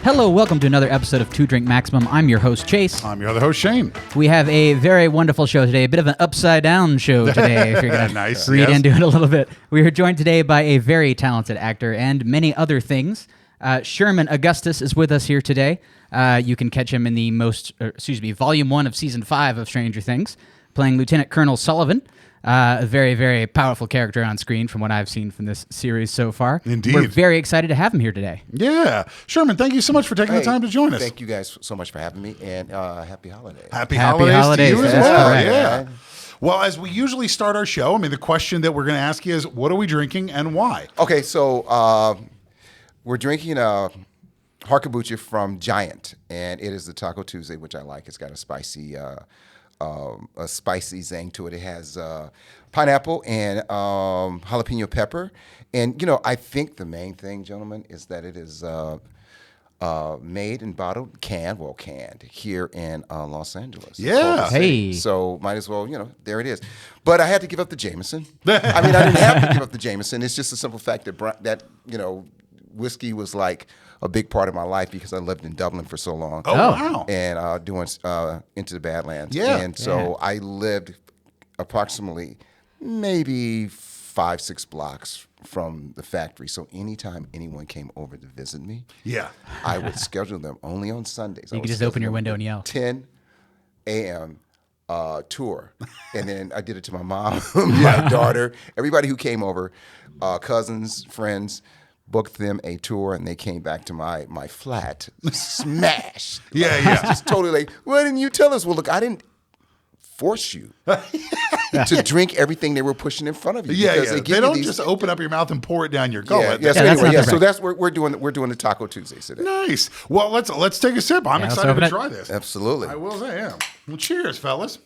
Hello, welcome to another episode of Two Drink Maximum. I'm your host, Chase. I'm your other host, Shane. We have a very wonderful show today, a bit of an upside-down show today, if you're going to read into it a little bit. We are joined today by a very talented actor and many other things. Sherman Augustus is with us here today. You can catch him in the Volume 1 of Season 5 of Stranger Things, playing Lieutenant Colonel Sullivan. A very, very powerful character on screen from what I've seen from this series so far. Indeed. We're very excited to have him here today. Yeah. Sherman, thank you so much for taking the time to join us. Thank you guys so much for having me, and happy holidays. Happy holidays to you as That's well. correct. Yeah. Well, as we usually start our show, the question that we're going to ask you is, what are we drinking and why? Okay, so we're drinking a Kombucha from Giant, and it is the Taco Tuesday, which I like. It's got a spicy zing to it. It has pineapple and jalapeno pepper. And, I think the main thing, gentlemen, is that it is made and bottled, canned here in Los Angeles. Yeah. Hey. So might as well, there it is. But I had to give up the Jameson. I didn't have to give up the Jameson. It's just a simple fact that whiskey was like a big part of my life because I lived in Dublin for so long. Oh, wow. And doing Into the Badlands. Yeah. And so I lived approximately maybe 5-6 blocks from the factory. So anytime anyone came over to visit me, Yeah. I would schedule them only on Sundays. You could just open your window and yell. 10 a.m. Tour. And then I did it to my mom, my daughter, everybody who came over, cousins, friends, booked them a tour, and they came back to my flat smashed. Yeah. Just totally like, why didn't you tell us? Well, look, I didn't force you to drink everything they were pushing in front of you. Yeah. because They don't just open up your mouth and pour it down your gullet. So that's what we're doing. We're doing the Taco Tuesdays today. Nice. Well, let's take a sip. I'm excited to try this. Absolutely. I will say, yeah. Well, cheers, fellas.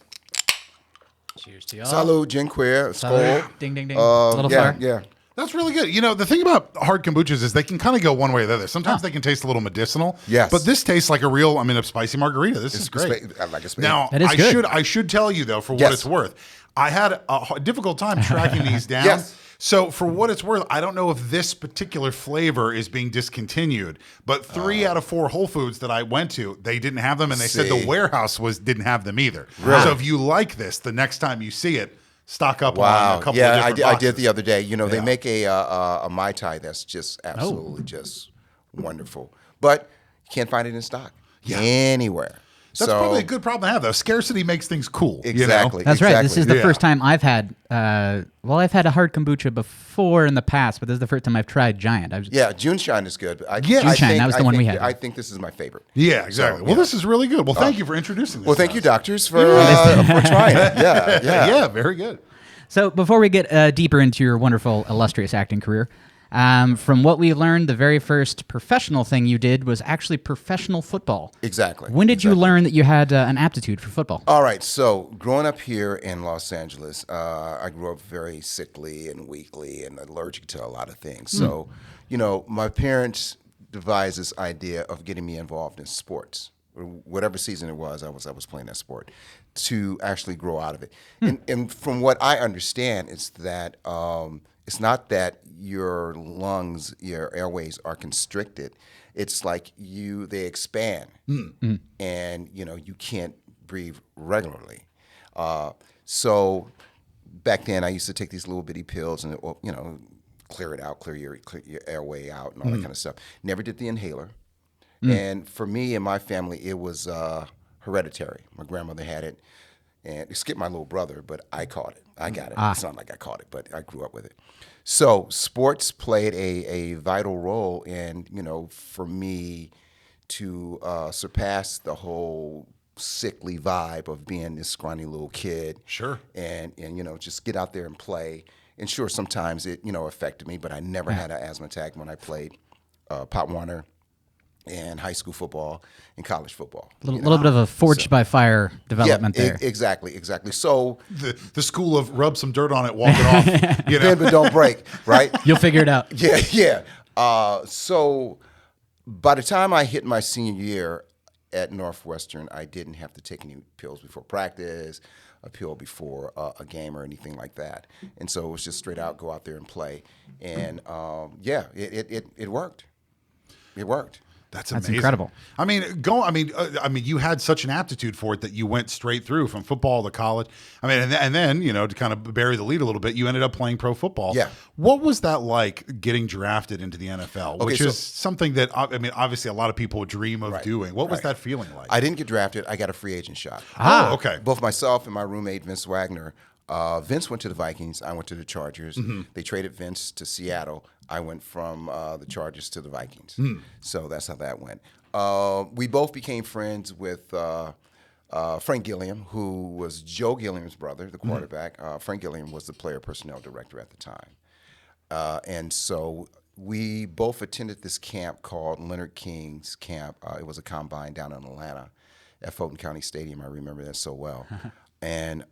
Cheers to y'all. Salud, Jinqueer, Skol. Ding, ding, ding. A little fire. Yeah. That's really good. The thing about hard kombuchas is they can kind of go one way or the other. Sometimes they can taste a little medicinal. Yes. But this tastes like a spicy margarita. This is great. I like a spade. Now, That is good. I should tell you, though, for what Yes. it's worth, I had a difficult time tracking these down. Yes. So for what it's worth, I don't know if this particular flavor is being discontinued, but 3 out of 4 Whole Foods that I went to, they didn't have them, and they said the warehouse didn't have them either. Really? So if you like this, the next time you see it, stock up on a couple of Yeah, different boxes. I did the other day. They make a Mai Tai that's just absolutely just wonderful. But you can't find it in stock anywhere. That's probably a good problem to have, though. Scarcity makes things cool. Exactly. That's right. This is the Yeah. first time I've had, I've had a hard kombucha before in the past, but this is the first time I've tried Giant. June Shine is good. June Shine, that was the one we had. I think this is my favorite. Yeah, exactly. So, well, this is really good. Well, thank you for introducing this. Well, to thank us. you, doctors, for trying it. Yeah. Yeah, very good. So before we get deeper into your wonderful, illustrious acting career, from what we learned, the very first professional thing you did was actually professional football. Exactly. When did you learn that you had an aptitude for football? All right, so growing up here in Los Angeles, I grew up very sickly and weakly and allergic to a lot of things. So, my parents devised this idea of getting me involved in sports. Whatever season it was, I was playing that sport to actually grow out of it. And from what I understand, it's that it's not that your lungs, your airways are constricted. It's like they expand, and you can't breathe regularly. So back then, I used to take these little bitty pills and clear it out, clear your airway out, and all that kind of stuff. Never did the inhaler. And for me and my family, it was hereditary. My grandmother had it, and it skipped my little brother, but I caught it. I got it. It's not like I caught it, but I grew up with it. So sports played a vital role in, for me to surpass the whole sickly vibe of being this scrawny little kid. Sure. And just get out there and play. And sure, sometimes it, affected me, but I never had an asthma attack when I played Pop Warner and high school football and college football. A little bit of a forged by fire development there. Exactly. So The school of rub some dirt on it, walk it off. bend but don't break, right? You'll figure it out. Yeah. So by the time I hit my senior year at Northwestern, I didn't have to take any pills before practice, a pill before a game or anything like that. And so it was just straight out, go out there and play. And it worked. It worked. That's amazing. That's incredible. I mean, you had such an aptitude for it that you went straight through from football to college. I mean, and then to kind of bury the lead a little bit, you ended up playing pro football. Yeah. What was that like getting drafted into the NFL? Which is something that obviously a lot of people dream of doing. What was that feeling like? I didn't get drafted. I got a free agent shot. Oh, okay. Both myself and my roommate Vince Wagner. Vince went to the Vikings. I went to the Chargers. They traded Vince to Seattle. I went from the Chargers to the Vikings. So that's how that went. We both became friends with Frank Gilliam, who was Joe Gilliam's brother, the quarterback. Frank Gilliam was the player personnel director at the time. And so we both attended this camp called Leonard King's Camp. It was a combine down in Atlanta at Fulton County Stadium. I remember that so well. And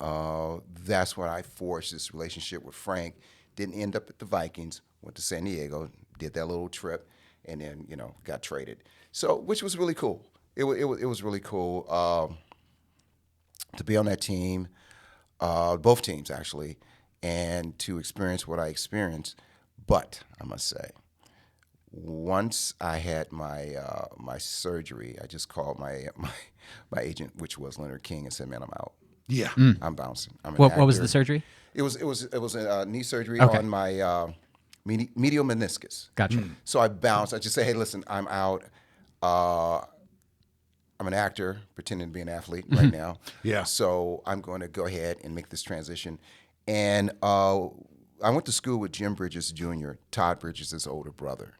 that's when I forged this relationship with Frank. Didn't end up at the Vikings. Went to San Diego, did that little trip, and then got traded. So, which was really cool. It was really cool to be on that team, both teams actually, and to experience what I experienced. But I must say, once I had my my surgery, I just called my agent, which was Leonard King, and said, "Man, I'm out. Yeah, I'm bouncing." What was the surgery? It was a knee surgery on my medial meniscus. Gotcha. So I bounced. I just say, "Hey, listen, I'm out. I'm an actor pretending to be an athlete right now. Yeah. So I'm going to go ahead and make this transition." And I went to school with Jim Bridges Jr., Todd Bridges' older brother.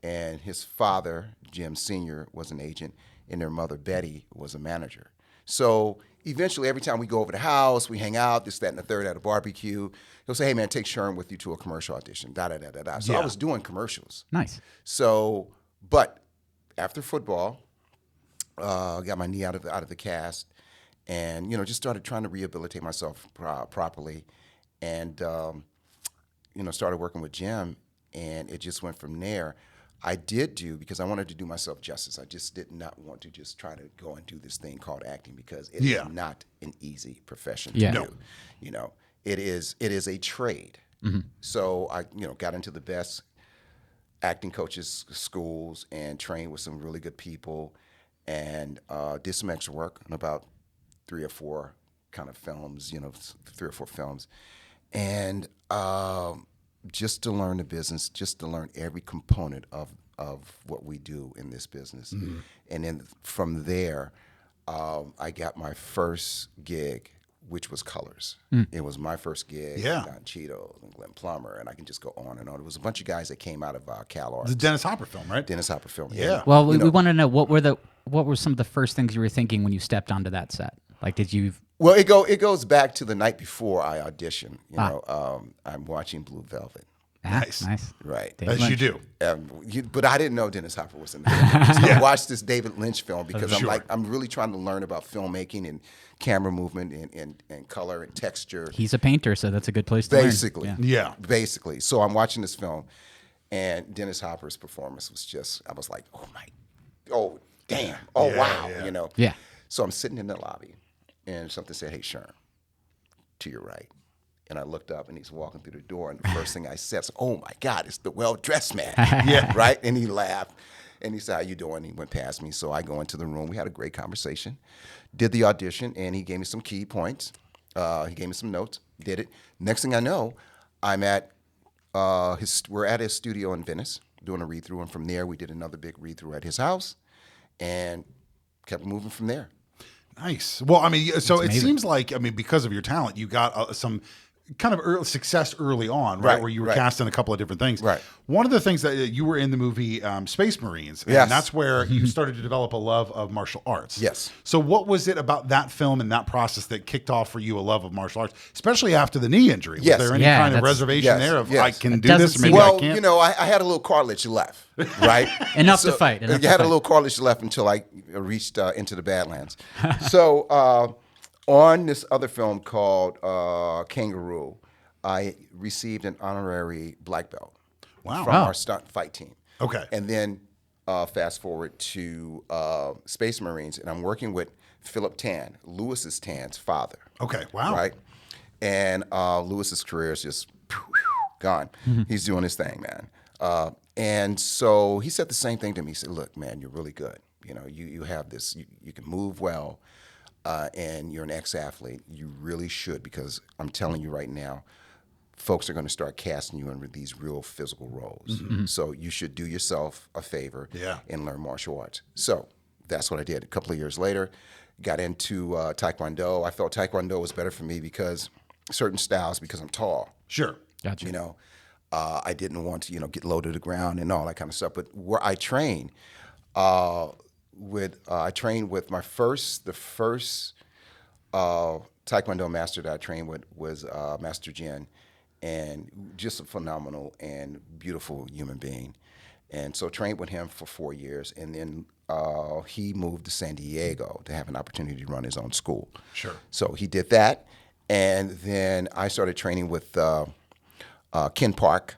And his father, Jim Sr., was an agent, and their mother, Betty, was a manager. So eventually, every time we go over the house, we hang out, this, that, and the third at a barbecue, he'll say, "Hey, man, take Sherman with you to a commercial audition, da-da-da-da-da." So I was doing commercials. Nice. So, but after football, got my knee out of the cast, and just started trying to rehabilitate myself properly, and started working with Jim, and it just went from there. I did because I wanted to do myself justice. I just did not want to just try to go and do this thing called acting, because it is not an easy profession to do. It is a trade. So I got into the best acting coaches schools and trained with some really good people, and did some extra work on about 3 or 4 kind of films, 3 or 4 films, and just to learn the business, just to learn every component of what we do in this business. And then from there, I got my first gig, which was Colors. It was my first gig. Yeah. Don Cheadle and Glenn Plummer, and I can just go on and on. It was a bunch of guys that came out of Cal Arts. the Dennis Hopper film, right? Dennis Hopper film. Yeah. Well, we want to know what were some of the first things you were thinking when you stepped onto that set? Like, did you? Well, it goes back to the night before I auditioned. I'm watching Blue Velvet. Nice. Right. David As Lynch. you do. But I didn't know Dennis Hopper was in the film. So I watched this David Lynch film because I'm really trying to learn about filmmaking and camera movement and color and texture. He's a painter, so that's a good place to learn. Basically. Yeah. Basically. So I'm watching this film, and Dennis Hopper's performance was just, I was like, oh, damn. Oh, Yeah, wow. yeah. Yeah. So I'm sitting in the lobby, and something said, "Hey, Sherman, to your right." And I looked up, and he's walking through the door, and the first thing I said was, "Oh, my God, it's the well-dressed man." Right? And he laughed, and he said, "How you doing?" He went past me, so I go into the room. We had a great conversation, did the audition, and he gave me some key points. He gave me some notes, did it. Next thing I know, I'm at we're at his studio in Venice doing a read-through, and from there we did another big read-through at his house, and kept moving from there. Nice. Well, I mean, so it amazing. seems like, because of your talent, you got some kind of early success early on, right? Where you were cast in a couple of different things. Right. One of the things that you were in the movie Space Marines, and Yes. that's where you started to develop a love of martial arts. Yes. So what was it about that film and that process that kicked off for you a love of martial arts, especially after the knee injury? Yes. Was there any Yeah, kind of that's- reservation there of I can do doesn't this, or maybe seem- I Well, can't? I had a little cartilage left, right? Enough to fight. I had a little cartilage left until I reached into the Badlands. So on this other film called Kangaroo, I received an honorary black belt Wow. from Wow. our stunt fight team. Okay. And then fast forward to Space Marines, and I'm working with Philip Tan, Lewis's Tan's father. Okay. Wow. Right? And Lewis's career is just gone. He's doing his thing, man. And so he said the same thing to me. He said, look, man, you're really good. You know, you have this, you can move well, and you're an ex-athlete. You really should, because I'm telling you right now, folks are going to start casting you in these real physical roles. Mm-hmm. So you should do yourself a favor and learn martial arts. So that's what I did. A couple of years later, got into Taekwondo. I felt Taekwondo was better for me because certain styles, because I'm tall. Sure. Gotcha. You know, I didn't want to, get low to the ground and all that kind of stuff. But where I trained, I trained with the first Taekwondo master that I trained with was Master Jin, and just a phenomenal and beautiful human being. And so trained with him for 4 years, and then he moved to San Diego to have an opportunity to run his own school. Sure. So he did that, and then I started training with Ken Park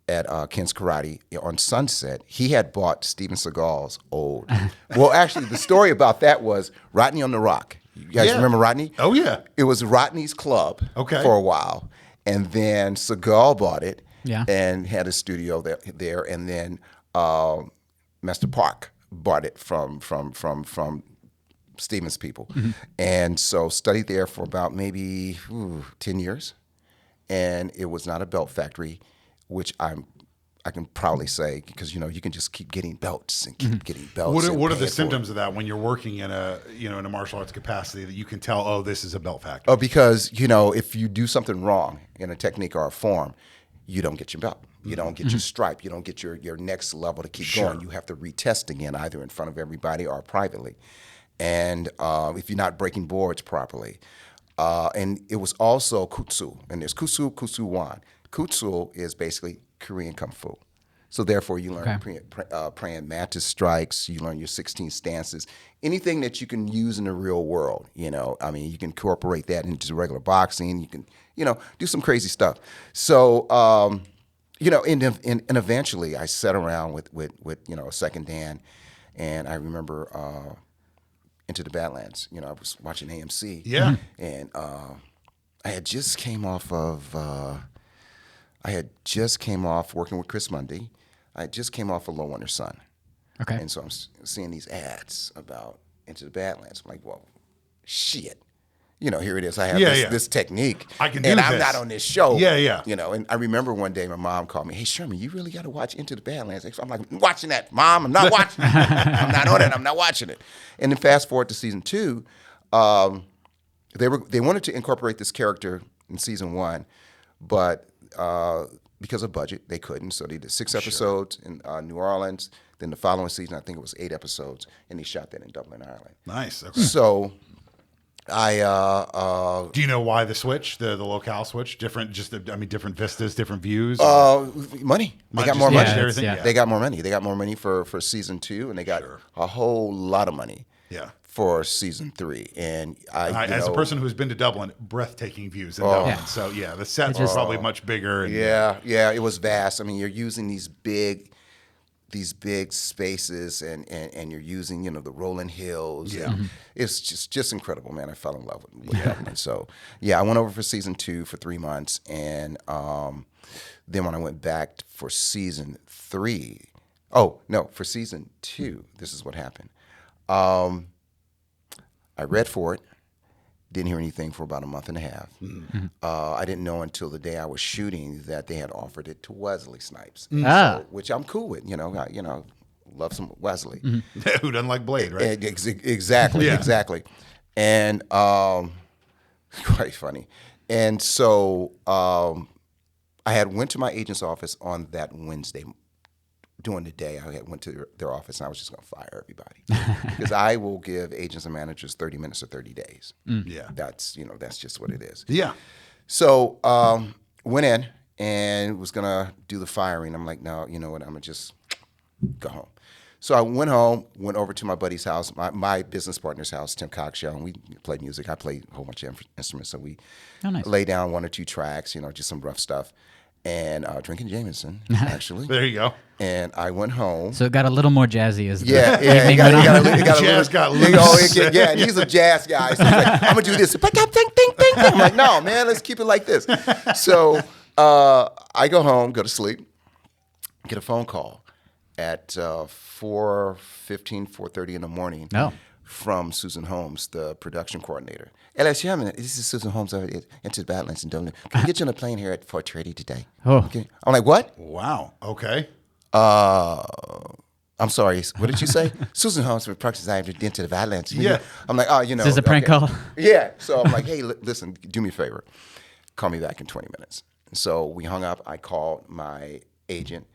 at Ken's Karate on Sunset. He had bought Steven Seagal's old. Well, actually, the story about that was Rodney on the Rock. You guys remember Rodney? Oh, yeah. It was Rodney's club for a while. And then Seagal bought it and had a studio there. And then Master Park bought it from Steven's people. Mm-hmm. And so studied there for about maybe 10 years. And it was not a belt factory, which I can proudly say, because you can just keep getting belts and keep getting belts. What are the symptoms of that when you're working in a martial arts capacity that you can tell, oh, this is a belt factory? Oh, because if you do something wrong in a technique or a form, you don't get your belt. You don't get your stripe. You don't get your next level to keep going. You have to retest again, either in front of everybody or privately. And if you're not breaking boards properly. And it was also Kutsu. And there's Kutsu, Kutsu Wan. Kutsu is basically Korean Kung Fu. So therefore you learn praying mantis strikes, you learn your 16 stances, anything that you can use in the real world. You can incorporate that into regular boxing. You can, do some crazy stuff. So, and eventually I sat around with a second Dan, and I remember Into the Badlands. I was watching AMC. Yeah. And I had just came off working with Chris Mundy. I just came off of Low Wonder Sun. Okay. And so I'm seeing these ads about Into the Badlands. I'm like, well, shit. Here it is. I have this technique. I can do and this. I'm not on this show. Yeah. And I remember one day my mom called me, hey, Sherman, you really got to watch Into the Badlands. I'm like, I'm watching that, Mom. I'm not watching it. I'm not on it. I'm not watching it. And then fast forward to season 2, they wanted to incorporate this character in season 1, but because of budget, they couldn't. So they did 6 episodes in New Orleans. Then the following season, I think it was 8 episodes, and they shot that in Dublin, Ireland. Nice. Okay. So I do you know why the switch, the locale switch, different vistas, different views? Money. They got more money. Yeah. They got more money. They got more money for season 2, and they got a whole lot of money. Yeah. For season 3, and as a person who's been to Dublin, breathtaking views in Dublin. Yeah. So the sets are probably much bigger. And, it was vast. I mean, you're using these big spaces, and you're using the rolling hills. Yeah, it's just incredible, man. I fell in love with Dublin. So I went over for season 2 for 3 months, and then when I went back for season 3, for season 2, this is what happened. I read for it, didn't hear anything for about a month and a half. Mm-hmm. I didn't know until the day I was shooting that they had offered it to Wesley Snipes, which I'm cool with. I love some Wesley. Mm-hmm. Who doesn't like Blade, right? Exactly. And quite funny. And so I had went to my agent's office on that Wednesday. During the day, I went to their office, and I was just going to fire everybody because I will give agents and managers 30 minutes or 30 days. Yeah, that's just what it is. Yeah. So went in and was going to do the firing. I'm like, no, you know what? I'm going to just go home. So I went home, went over to my buddy's house, my business partner's house, Tim Cockshaw, and we played music. I played a whole bunch of instruments, so we lay down 1 or 2 tracks, just some rough stuff. And drinking Jameson, actually. There you go. And I went home. So it got a little more jazzy as Jazz got loose. And he's a jazz guy. So he's like, I'm going to do this. I'm like, no, man, let's keep it like this. So I go home, go to sleep. get a phone call at 4:30 in the morning from Susan Holmes, the production coordinator. Hello, Sherman. This is Susan Holmes into the Badlands in Dublin. Can we get you on a plane here at 4:30 today? Oh. Okay. I'm like, what? Wow. Okay. I'm sorry. What did you say? Susan Holmes for production designer into the Badlands. Yeah. I'm like, oh, you know. Is this a prank call? Yeah. So I'm like, hey, listen, do me a favor. Call me back in 20 minutes. So we hung up. I called my agent,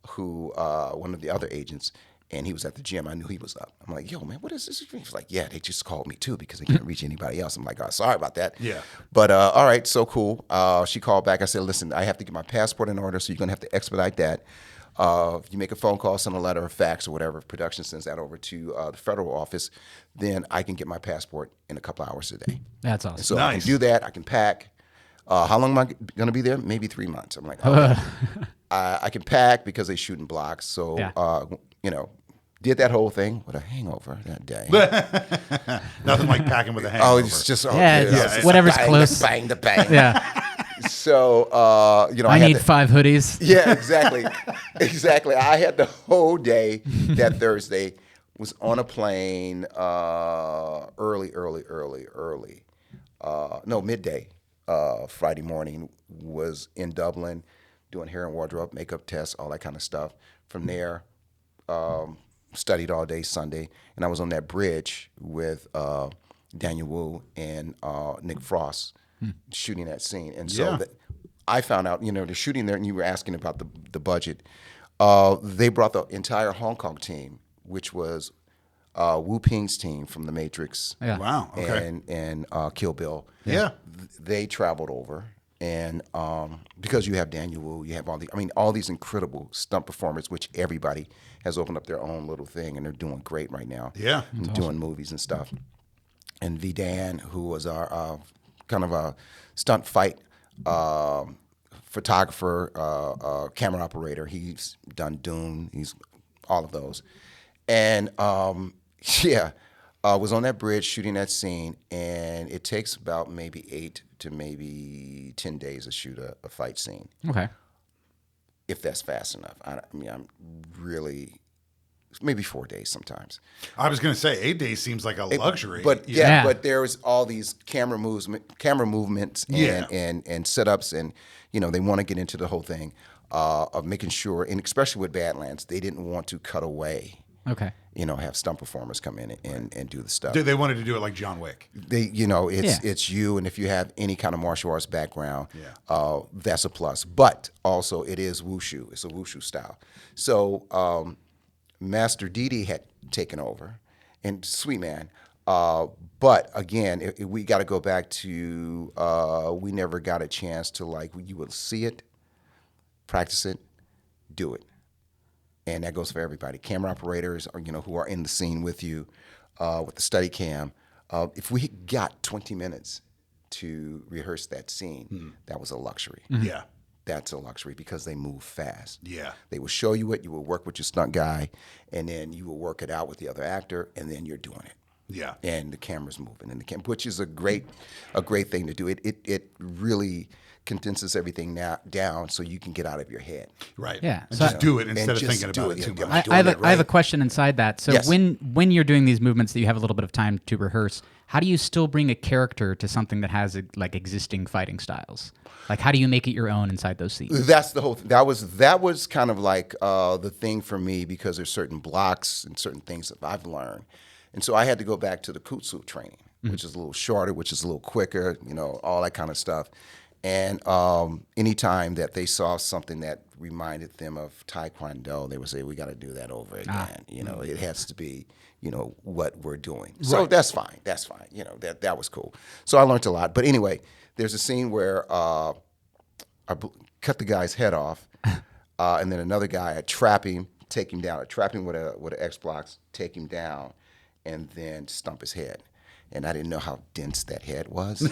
who one of the other agents, and he was at the gym. I knew he was up. I'm like, yo, man, what is this? He was like, yeah, they just called me too because they couldn't reach anybody else. I'm like, oh, sorry about that. Yeah. But all right, so cool. She called back. I said, listen, I have to get my passport in order, so you're going to have to expedite that. If you make a phone call, send a letter or fax or whatever, production sends that over to the federal office, then I can get my passport in a couple hours a day. That's awesome. And so Nice. I can do that. I can pack. How long am I going to be there? Maybe 3 months. I'm like, okay. I can pack because they shoot in blocks. So, did that whole thing with a hangover that day. Nothing like packing with a hangover. Oh, it's just it's whatever's bang, close. Bang, the bang. Yeah. So, I need 5 hoodies. Yeah, exactly. Exactly. I had the whole day that Thursday, was on a plane midday. Friday morning, was in Dublin doing hair and wardrobe, makeup tests, all that kind of stuff. From there, studied all day Sunday, and I was on that bridge with Daniel Wu and Nick Frost shooting that scene. And so I found out, they're shooting there, and you were asking about the budget. They brought the entire Hong Kong team, which was Wu Ping's team from The Matrix. Yeah. Wow. Okay. And Kill Bill. Yeah. They traveled over, and because you have Daniel Wu, you have all these incredible stunt performers, which everybody has opened up their own little thing, and they're doing great right now. Yeah. And doing movies and stuff. And V. Dan, who was our kind of a stunt fight photographer, camera operator. He's done Dune. He's all of those. And was on that bridge shooting that scene, and it takes about maybe 8 to maybe 10 days to shoot a fight scene. Okay. If that's fast enough. I'm really, maybe 4 days sometimes. I was going to say 8 days seems like a luxury. But but there's all these camera movements and setups, and they want to get into the whole thing of making sure, and especially with Badlands, they didn't want to cut away. Okay. Have stunt performers come in and do the stuff. They wanted to do it like John Wick. It's you, and if you have any kind of martial arts background, that's a plus. But also, it is wushu. It's a wushu style. So Master Didi had taken over, and sweet man. But again, we got to go back to we never got a chance to you will see it, practice it, do it. And that goes for everybody. Camera operators, who are in the scene with you, with the study cam. If we got 20 minutes to rehearse that scene, that was a luxury. Mm-hmm. Yeah. That's a luxury because they move fast. Yeah. They will show you it. You will work with your stunt guy, and then you will work it out with the other actor, and then you're doing it. Yeah. And the camera's moving, which is a great thing to do. It really condenses everything down so you can get out of your head. Right. Yeah. And just do it instead of thinking about it too much. I have a question inside that. So when you're doing these movements that you have a little bit of time to rehearse, how do you still bring a character to something that has existing fighting styles? How do you make it your own inside those scenes? That's the whole thing. That was kind of the thing for me, because there's certain blocks and certain things that I've learned. And so I had to go back to the Kutsu training, which is a little shorter, which is a little quicker, all that kind of stuff. And anytime that they saw something that reminded them of Taekwondo, they would say, we got to do that over again. It has to be, what we're doing. So Right. that's fine. That's fine. That was cool. So I learned a lot. But anyway, there's a scene where I cut the guy's head off, and then another guy, I trap him, take him down. I trap him with an X-Blocks, take him down, and then stump his head. and I didn't know how dense that head was.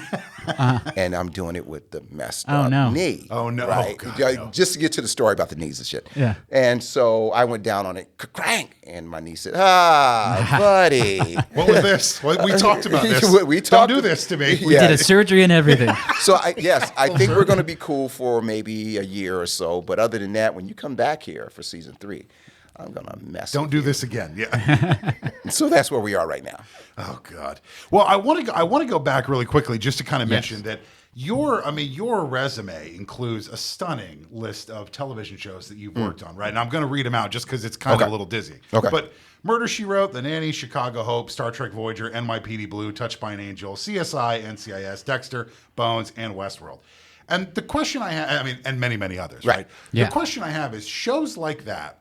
And I'm doing it with the messed Oh, up no. knee. Oh, no. Right? Oh, God, no. Just to get to the story about the knees and shit. Yeah. And so I went down on it, crank, and my knee said, buddy. What was this? We talked about this. We Don't talked- do this to me. We did a surgery and everything. So I think we're going to be cool for maybe a year or so. But other than that, when you come back here for season 3, I'm going to mess. Don't with do you. this again. Yeah. So that's where we are right now. Oh God. Well, I want to go back really quickly just to kind of mention that your resume includes a stunning list of television shows that you've worked on, right? And I'm going to read them out just because it's kind of a little dizzy. Okay. But Murder, She Wrote, The Nanny, Chicago Hope, Star Trek Voyager, NYPD Blue, Touched by an Angel, CSI, NCIS, Dexter, Bones, and Westworld. And the question I have, and many, many others, right? Yeah. The question I have is shows like that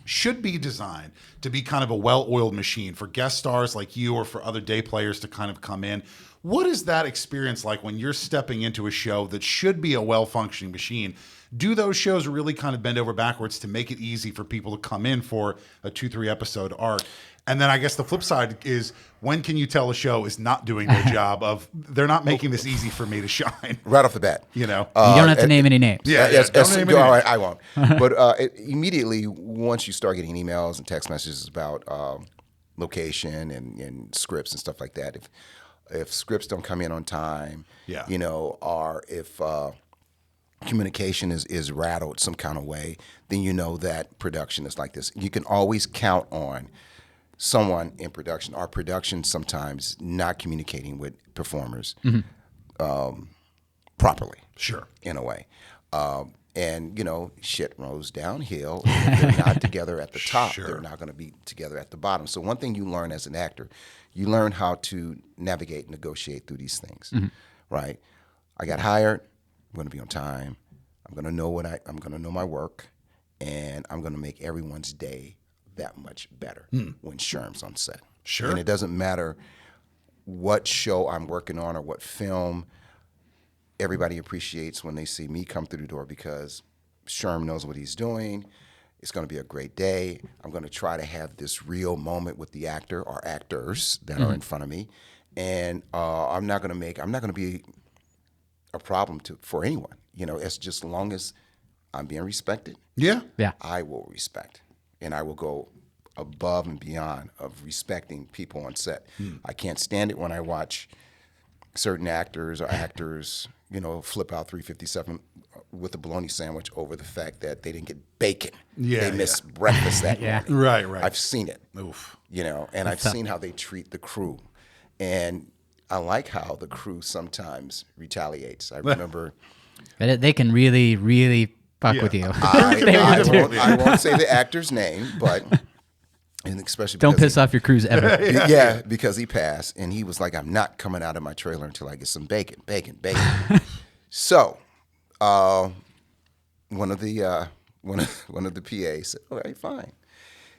should be designed to be kind of a well-oiled machine for guest stars like you or for other day players to kind of come in. What is that experience like when you're stepping into a show that should be a well-functioning machine? Do those shows really kind of bend over backwards to make it easy for people to come in for a 2-3 episode arc? And then I guess the flip side is, when can you tell a show is not doing their job of, they're not making this easy for me to shine? Right off the bat. You know? You don't have to name any names. Yeah, Yes, don't name any all names. right, I won't. But immediately, once you start getting emails and text messages about location and scripts and stuff like that, if scripts don't come in on time, Yeah. or if communication is rattled some kind of way, then you know that production is like this. You can always count on someone in production, or production sometimes not communicating with performers properly. Sure. In a way. And, shit goes downhill. If they're not together at the top, Sure. they're not going to be together at the bottom. So one thing you learn as an actor, you learn how to navigate and negotiate through these things, right? I got hired. I'm going to be on time. I'm going to know I'm going to know my work, and I'm going to make everyone's day that much better when Sherm's on set. Sure. And it doesn't matter what show I'm working on or what film. Everybody appreciates when they see me come through the door because Sherm knows what he's doing. It's going to be a great day. I'm going to try to have this real moment with the actor or actors that are in front of me, and I'm not going to be a problem for anyone. It's just long as I'm being respected. Yeah. Yeah. I will respect, and I will go above and beyond of respecting people on set. I can't stand it when I watch certain actors flip out 357 with a bologna sandwich over the fact that they didn't get bacon. Yeah, they missed breakfast that morning. Right. I've seen it. Oof. And I've seen how they treat the crew. And I like how the crew sometimes retaliates. I remember But they can really, really fuck with you. I won't say the actor's name, but and especially Don't because piss off your crews ever. yeah, because he passed, and he was like, "I'm not coming out of my trailer until I get some bacon." So, one of the PAs said, "All right, fine."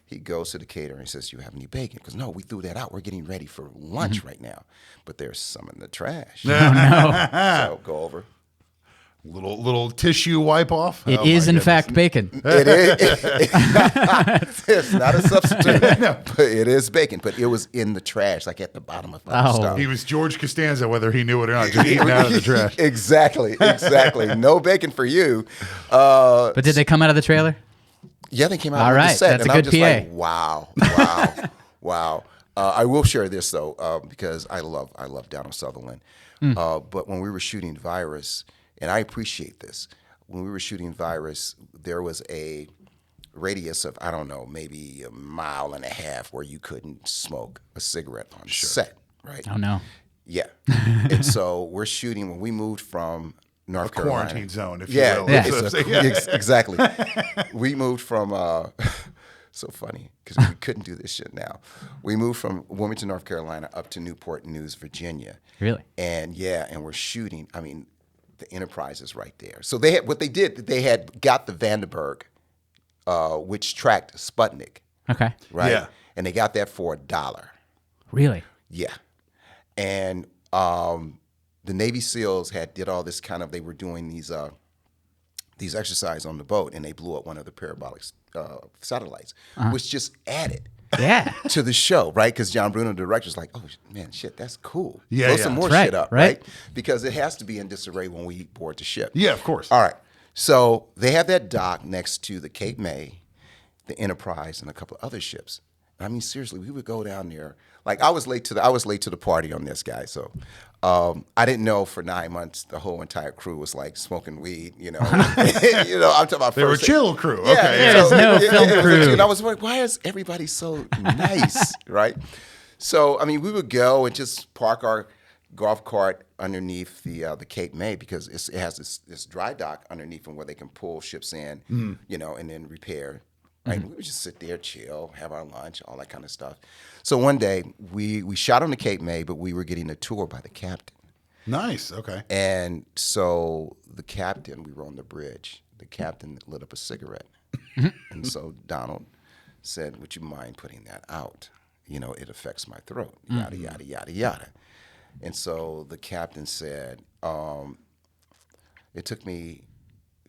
He goes to the caterer and says, "You have any bacon?" Because no, we threw that out. We're getting ready for lunch right now, but there's some in the trash. So go over. Little tissue wipe off. It is, in fact, bacon. It is. It's not a substitute, but it is bacon. But it was in the trash, like at the bottom of my stuff. He was George Costanza, whether he knew it or not, just eating out of the trash. Exactly. No bacon for you. But did they come out of the trailer? Yeah, they came out All on the right, set, that's and a I'm good just PA. like, wow. I will share this though, because I love Donald Sutherland. But when we were shooting Virus, and I appreciate this, when we were shooting Virus, there was a radius of, I don't know, maybe 1.5 miles where you couldn't smoke a cigarette on set, right? Oh, no. Yeah. And so we're shooting, when we moved from North Carolina. Quarantine zone, if Yeah, you will. exactly. We moved from, so funny, because we couldn't do this shit now. We moved from Wilmington, North Carolina, up to Newport News, Virginia. Really? And we're shooting, the Enterprise is right there. So they had got the Vandenberg, which tracked Sputnik. Okay. Right? Yeah. And they got that for $1. Really? Yeah. And the Navy SEALs did all this they were doing these exercises on the boat, and they blew up one of the parabolic satellites, which just added Yeah. to the show, right? Because John Bruno, the director, is like, oh, man, shit, that's cool. Yeah, Blow yeah. some more That's shit right, up, right? right? Because it has to be in disarray when we board the ship. Yeah, of course. All right. So they have that dock next to the Cape May, the Enterprise, and a couple of other ships. I mean, seriously, we would go down there. Like I was late to the party on this guy. So I didn't know for 9 months the whole entire crew was like smoking weed. You know, you know. I'm talking about They were a first. chill crew. Yeah, Okay. There is no film crew. And I was like, why is everybody so nice, right? So I mean, we would go and just park our golf cart underneath the Cape May because it has this dry dock underneath them where they can pull ships in, you know, and then repair. Right? We would just sit there, chill, have our lunch, all that kind of stuff. So one day we shot on the Cape May, but we were getting a tour by the captain. Nice. Okay. And so the captain, we were on the bridge. The captain lit up a cigarette, and so Donald said, "Would you mind putting that out? You know, it affects my throat." Yada yada yada yada. And so the captain said, "It took me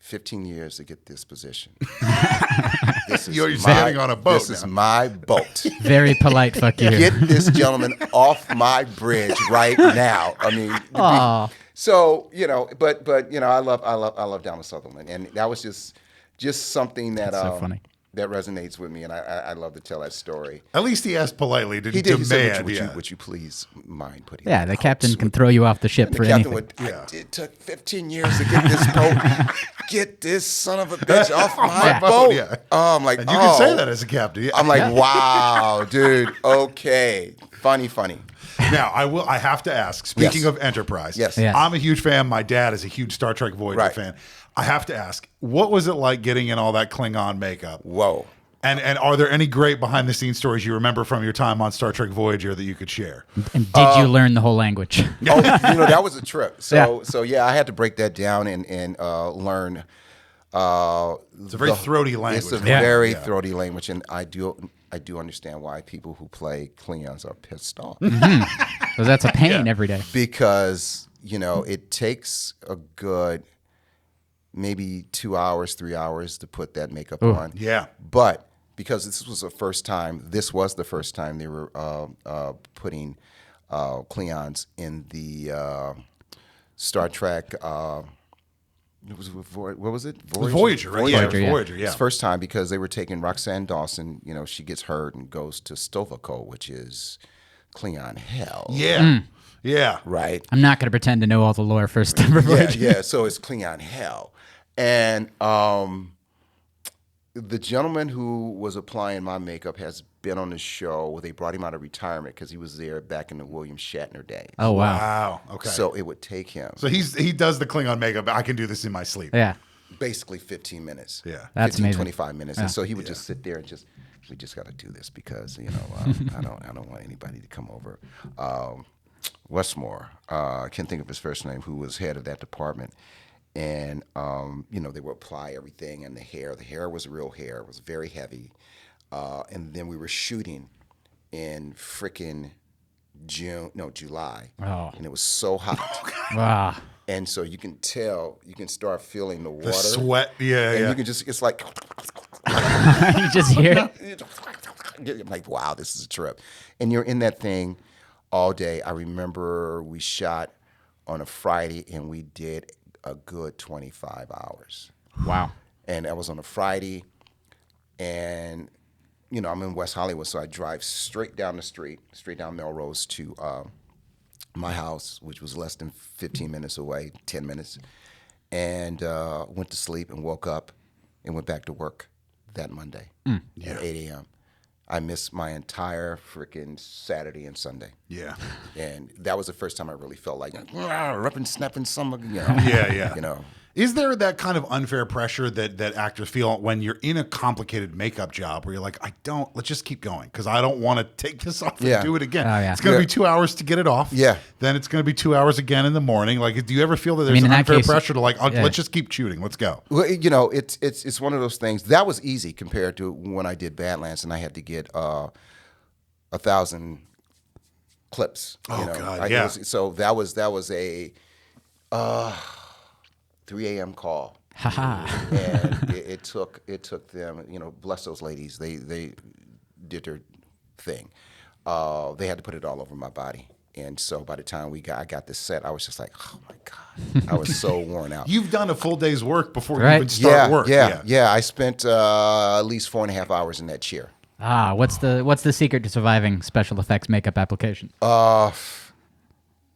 15 years to get this position. You're standing on a boat This is now. my boat. Very polite. Fuck you. Get this gentleman off my bridge right now." I mean, Aw. so you know, but you know, I love Donald Sutherland, and that was just something that That's so funny. that resonates with me, and I love to tell that story. At least he asked politely. Didn't He did. He demand. said, yeah. would you please mind putting Yeah, that the out?" captain can throw you off the ship And for the captain anything. would. Yeah. It took 15 years to get this boat. Get this son of a bitch off my my boat. boat, yeah. Oh, I'm like, And you can say oh. that as a captain. Yeah. I'm like, wow, dude. Okay, funny. Now, I have to ask, speaking Yes. of Enterprise, Yes. Yes. I'm a huge fan. My dad is a huge Star Trek Voyager Right. fan. I have to ask, what was it like getting in all that Klingon makeup? Whoa. And are there any great behind the scenes stories you remember from your time on Star Trek Voyager that you could share? And did you learn the whole language? Oh, you know, that was a trip. So Yeah. yeah, I had to break that down and learn. It's a very throaty language. It's a Yeah. very Yeah. throaty language, and I do understand why people who play Klingons are pissed off. Because that's a pain every day. Because, you know, it takes a good maybe 2 hours, 3 hours to put that makeup on. Yeah. But because this was the first time they were putting Klingons in the Star Trek. What was it? Voyager, right? Voyager, yeah. Voyager, yeah. It's the first time because they were taking Roxanne Dawson. You know, she gets hurt and goes to Stovako, which is Klingon hell. Yeah. Yeah. Right. I'm not going to pretend to know all the lore for Star Yeah, Voyager. yeah. So it's Klingon hell, and the gentleman who was applying my makeup has been on the show. They brought him out of retirement because he was there back in the William Shatner days. Oh, wow. Wow. Okay. So it would take him So he does the Klingon makeup. I can do this in my sleep. Yeah. basically 15 minutes. Yeah. That's 15, amazing. 25 minutes. Yeah. And so he would just sit there and we just got to do this because, you know, I don't want anybody to come over. Westmore, I can't think of his first name, who was head of that department. And, you know, they would apply everything and the hair was real hair. It was very heavy. And then we were shooting in frickin' July. Oh. And it was so hot. Wow. And so you can start feeling the water. The sweat. Yeah. And Yeah. you can just, it's like, You just hear it. I'm like, wow, this is a trip. And you're in that thing all day. I remember we shot on a Friday and we did a good 25 hours. Wow. And that was on a Friday. And, you know, I'm in West Hollywood, so I drive straight down the street, straight down Melrose to my house, which was less than 15 minutes away, 10 minutes. And went to sleep and woke up and went back to work that Monday at 8 a.m. I missed my entire freaking Saturday and Sunday. Yeah. And that was the first time I really felt like, ripping, snapping some, you know. Yeah. You know. Is there that kind of unfair pressure that actors feel when you're in a complicated makeup job where you're like, let's just keep going because I don't want to take this off and Yeah. do it again. Oh, yeah. It's going to be 2 hours to get it off. Yeah. Then it's going to be 2 hours again in the morning. Like, do you ever feel that there's mean, in that unfair case, pressure to like, yeah. let's just keep shooting. Let's go. Well, you know, it's one of those things. That was easy compared to when I did Badlands and I had to get 1,000 clips. Oh, you know? God, yeah. So that was a 3 a.m. call. Haha. And it took them, you know, bless those ladies. They did their thing. They had to put it all over my body. And so by the time I got this set, I was just like, oh my God, I was so worn out. You've done a full day's work before Right. you even start work. Yeah. I spent at least 4.5 hours in that chair. What's the secret to surviving special effects makeup application?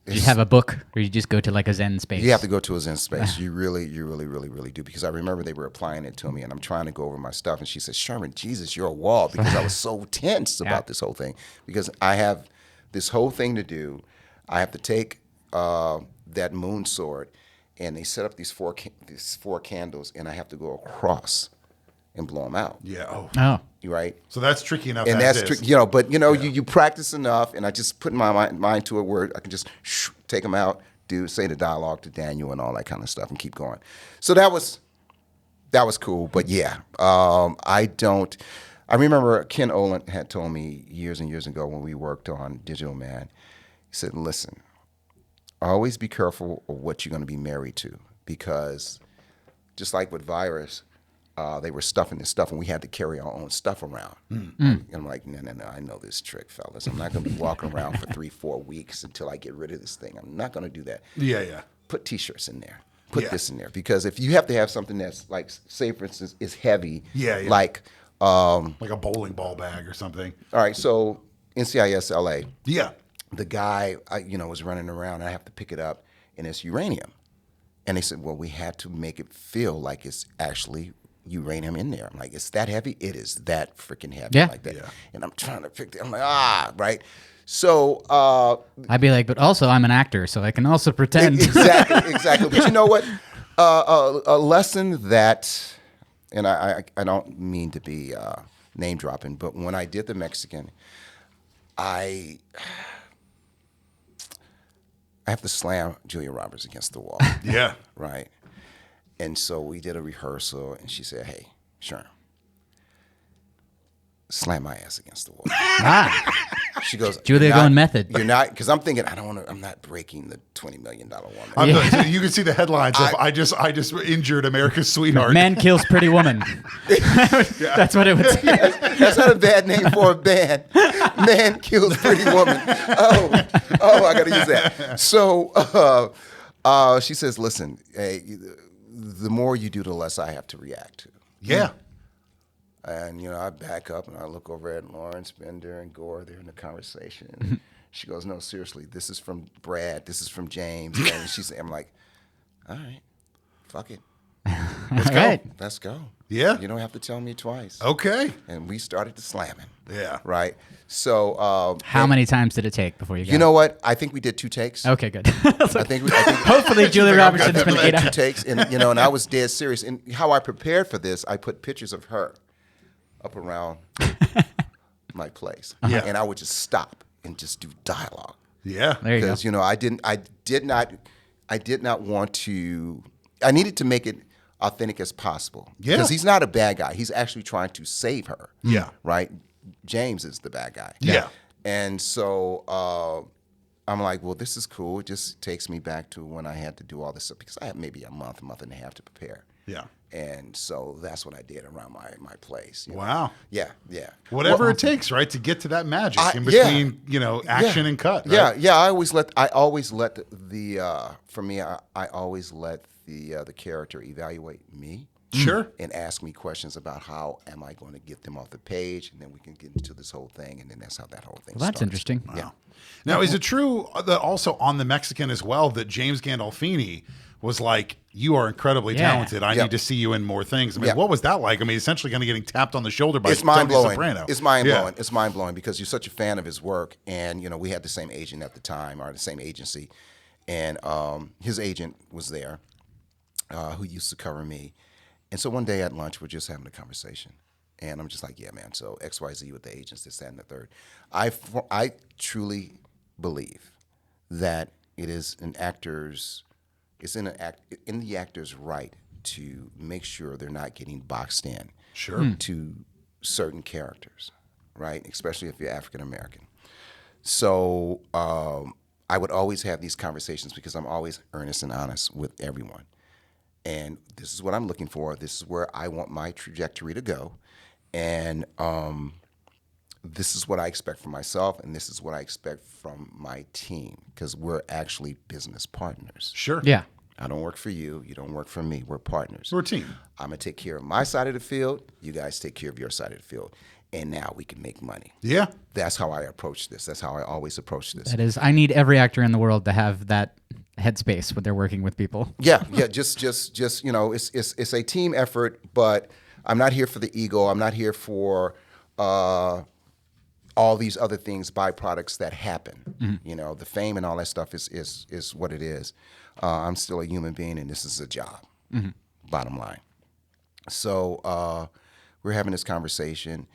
Do you have a book, or you just go to like a Zen space? You have to go to a Zen space. You really do. Because I remember they were applying it to me, and I'm trying to go over my stuff, and she said, Sherman, Jesus, you're a wall, because I was so tense about this whole thing. Because I have this whole thing to do. I have to take that moon sword, and they set up these four candles, and I have to go across and blow them out. Yeah. Oh. Right. So that's tricky enough. And that's tricky, but you practice enough, and I just put my mind to a word. I can just take them out, say the dialogue to Daniel and all that kind of stuff, and keep going. So that was cool. But yeah, I remember Ken Olin had told me years and years ago when we worked on Digital Man. He said, "Listen, always be careful of what you're going to be married to, because just like with Virus." They were stuffing this stuff, and we had to carry our own stuff around. And I'm like, no, I know this trick, fellas. I'm not going to be walking around for 3-4 weeks until I get rid of this thing. I'm not going to do that. Yeah. Put T-shirts in there. Put this in there. Because if you have to have something that's like, say, for instance, is heavy, like a bowling ball bag or something. All right, so NCIS LA. Yeah. The guy, was running around, and I have to pick it up, and it's uranium. And they said, well, we had to make it feel like it's actually uranium in there. I'm like, it's that heavy? It is that freaking heavy like that. Yeah. And I'm trying to pick it. I'm like, right? So I'd be like, but also I'm an actor, so I can also pretend. Exactly. But you know what? A lesson that, and I don't mean to be name dropping, but when I did the Mexican, I have to slam Julia Roberts against the wall. Yeah. Right. And so we did a rehearsal, and she said, hey, Sherman, slam my ass against the wall. She goes, Julia going method. You're not, because I'm thinking, I'm not breaking the $20 million woman. You can see the headlines of I just injured America's sweetheart. Man kills pretty woman. That's what it would say. That's not a bad name for a band. Man kills pretty woman. Oh, I got to use that. So she says, listen, hey, the more you do, the less I have to react to. Yeah. And, I back up and I look over at Lawrence Bender and Gore. They're in the conversation. And she goes, no, seriously, this is from Brad. This is from James. And I'm like, all right, fuck it. Let's go. Yeah. You don't have to tell me twice. Okay. And we started to slamming. Yeah. Right. So how many times did it take before you got You know what? I think we did 2 takes. Okay, good. I think hopefully Julia Roberts has been 8 2 takes, and and I was dead serious. And how I prepared for this, I put pictures of her up around my place. Yeah. And I would just stop and just do dialogue. Yeah. There you go. Because I did not want to. I needed to make it authentic as possible. Yeah. Because he's not a bad guy. He's actually trying to save her. Yeah. Right? James is the bad guy. Yeah. And so I'm like, well, this is cool. It just takes me back to when I had to do all this stuff, because I had maybe a month and a half to prepare. Yeah. And so that's what I did around my place. Wow. Yeah. Whatever it takes, right, to get to that magic in between, action and cut. Right? Yeah. I always let the character evaluate me. Sure. And ask me questions about how am I going to get them off the page, and then we can get into this whole thing, and then that's how that whole thing starts. That's interesting. Wow. Yeah. Now, is it true that also on the Mexican as well that James Gandolfini was like, you are incredibly talented. I need to see you in more things. I mean, what was that like? I mean, essentially kind of getting tapped on the shoulder by Tony Soprano. It's mind-blowing. It's mind-blowing because you're such a fan of his work. And, we had the same agent at the time, or the same agency. And his agent was there who used to cover me. And so one day at lunch, we're just having a conversation. And I'm just like, yeah, man, so XYZ with the agents, this, that, and the third. I truly believe that it is in the actor's right to make sure they're not getting boxed in to certain characters, right? Especially if you're African American. So I would always have these conversations because I'm always earnest and honest with everyone. And this is what I'm looking for. This is where I want my trajectory to go. And this is what I expect from myself, and this is what I expect from my team, because we're actually business partners. Sure. Yeah. I don't work for you. You don't work for me. We're partners. We're a team. I'm going to take care of my side of the field. You guys take care of your side of the field. And now we can make money. Yeah. That's how I approach this. That's how I always approach this. That is, I need every actor in the world to have that headspace when they're working with people. Yeah. Just it's a team effort, but I'm not here for the ego. I'm not here for all these other things, byproducts that happen. The fame and all that stuff is what it is. I'm still a human being, and this is a job. Bottom line. So we're having this conversation,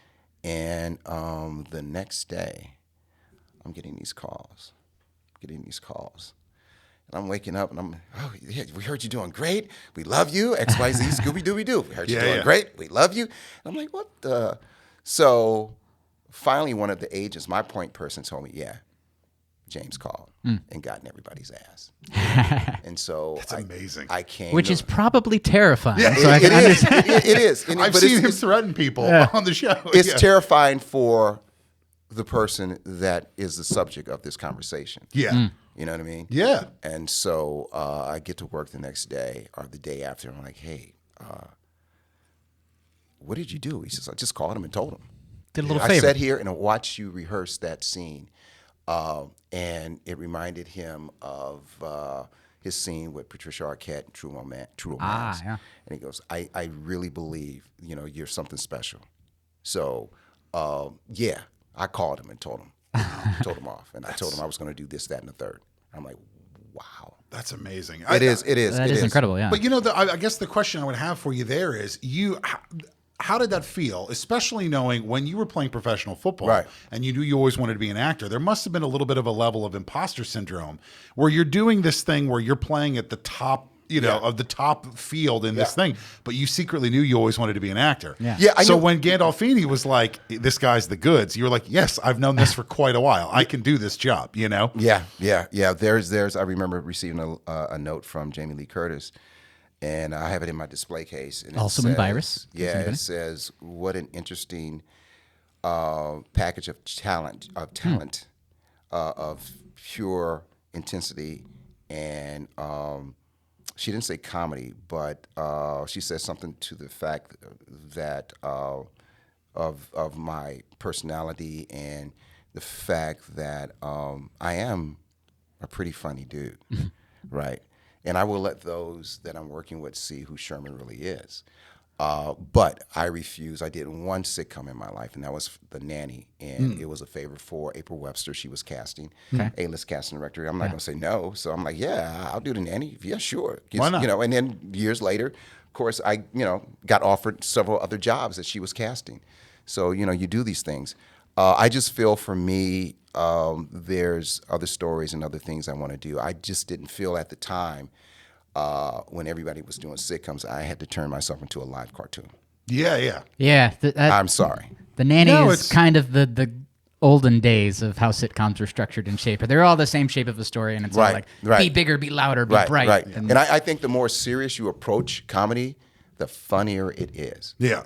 and the next day, I'm getting these calls. And I'm waking up, and I'm, oh, yeah, we heard you doing great. We love you. XYZ, Scooby-Dooby-Doo. We heard you doing great. We love you. And I'm like, what the? So finally, one of the agents, my point person, told me, yeah, James called and got in everybody's ass. And so That's amazing. I came. Which is probably terrifying. Yeah, so I can understand. It is. I've seen him threaten people on the show. It's terrifying for the person that is the subject of this conversation. Yeah. You know what I mean? Yeah. And so I get to work the next day or the day after. I'm like, hey, what did you do? He says, I just called him and told him. Did a little I favor. sat here and I watched you rehearse that scene. And it reminded him of his scene with Patricia Arquette and True Romance. Yeah. And he goes, I really believe, you're something special. So, yeah, I called him and told him off. And I told him I was going to do this, that, and the third. I'm like, wow. That's amazing. It is. That is incredible, yeah. But I guess the question I would have for you there is, how did that feel, especially knowing when you were playing professional football, right, and you knew you always wanted to be an actor? There must have been a little bit of a level of imposter syndrome where you're doing this thing where you're playing at the top, of the top field in this thing, but you secretly knew you always wanted to be an actor. Yeah. So when Gandolfini was like, "This guy's the goods," you were like, "Yes, I've known this for quite a while. I can do this job." Yeah. There's. I remember receiving a note from Jamie Lee Curtis. And I have it in my display case. And Also in Virus. Yeah, it says, what an interesting package of talent, of pure intensity. And she didn't say comedy, but she said something to the fact that of my personality and the fact that I am a pretty funny dude, right? And I will let those that I'm working with see who Sherman really is. But I refuse. I did one sitcom in my life, and that was The Nanny. And it was a favor for April Webster. She was casting, A-list casting director. I'm not going to say no. So I'm like, yeah, I'll do The Nanny. Yeah, sure. Why not? And then years later, of course, I got offered several other jobs that she was casting. So, you do these things. I just feel for me, there's other stories and other things I want to do. I just didn't feel at the time when everybody was doing sitcoms, I had to turn myself into a live cartoon. Yeah. I'm sorry. The Nanny is kind of the olden days of how sitcoms were structured and shaped. They're all the same shape of a story, and it's all like, be bigger, be louder, be bright. Right. And I think the more serious you approach comedy, the funnier it is. Yeah.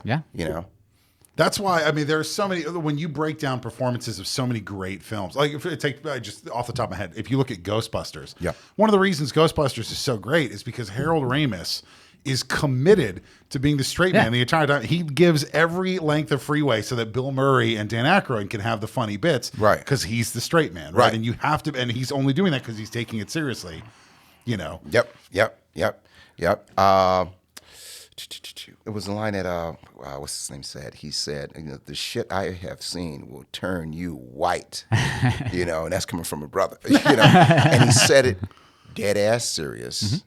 That's why, there's so many, when you break down performances of so many great films, like if it take just off the top of my head, if you look at Ghostbusters, one of the reasons Ghostbusters is so great is because Harold Ramis is committed to being the straight man the entire time. He gives every length of freeway so that Bill Murray and Dan Aykroyd can have the funny bits, right? Because he's the straight man, right? And you have to, and he's only doing that because he's taking it seriously, Yep. It was a line that what's his name said. He said, "The shit I have seen will turn you white," and that's coming from a brother, And he said it dead ass serious,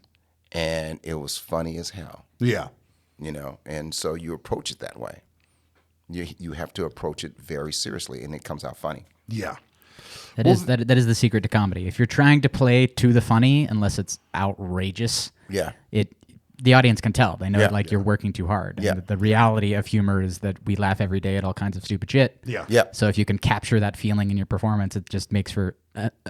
and it was funny as hell. Yeah, and so you approach it that way. You have to approach it very seriously, and it comes out funny. Yeah, that is the secret to comedy. If you're trying to play to the funny, unless it's outrageous, the audience can tell. They know Yeah. like you're working too hard. Yeah. And the reality of humor is that we laugh every day at all kinds of stupid shit. Yeah. Yeah. So if you can capture that feeling in your performance, it just makes for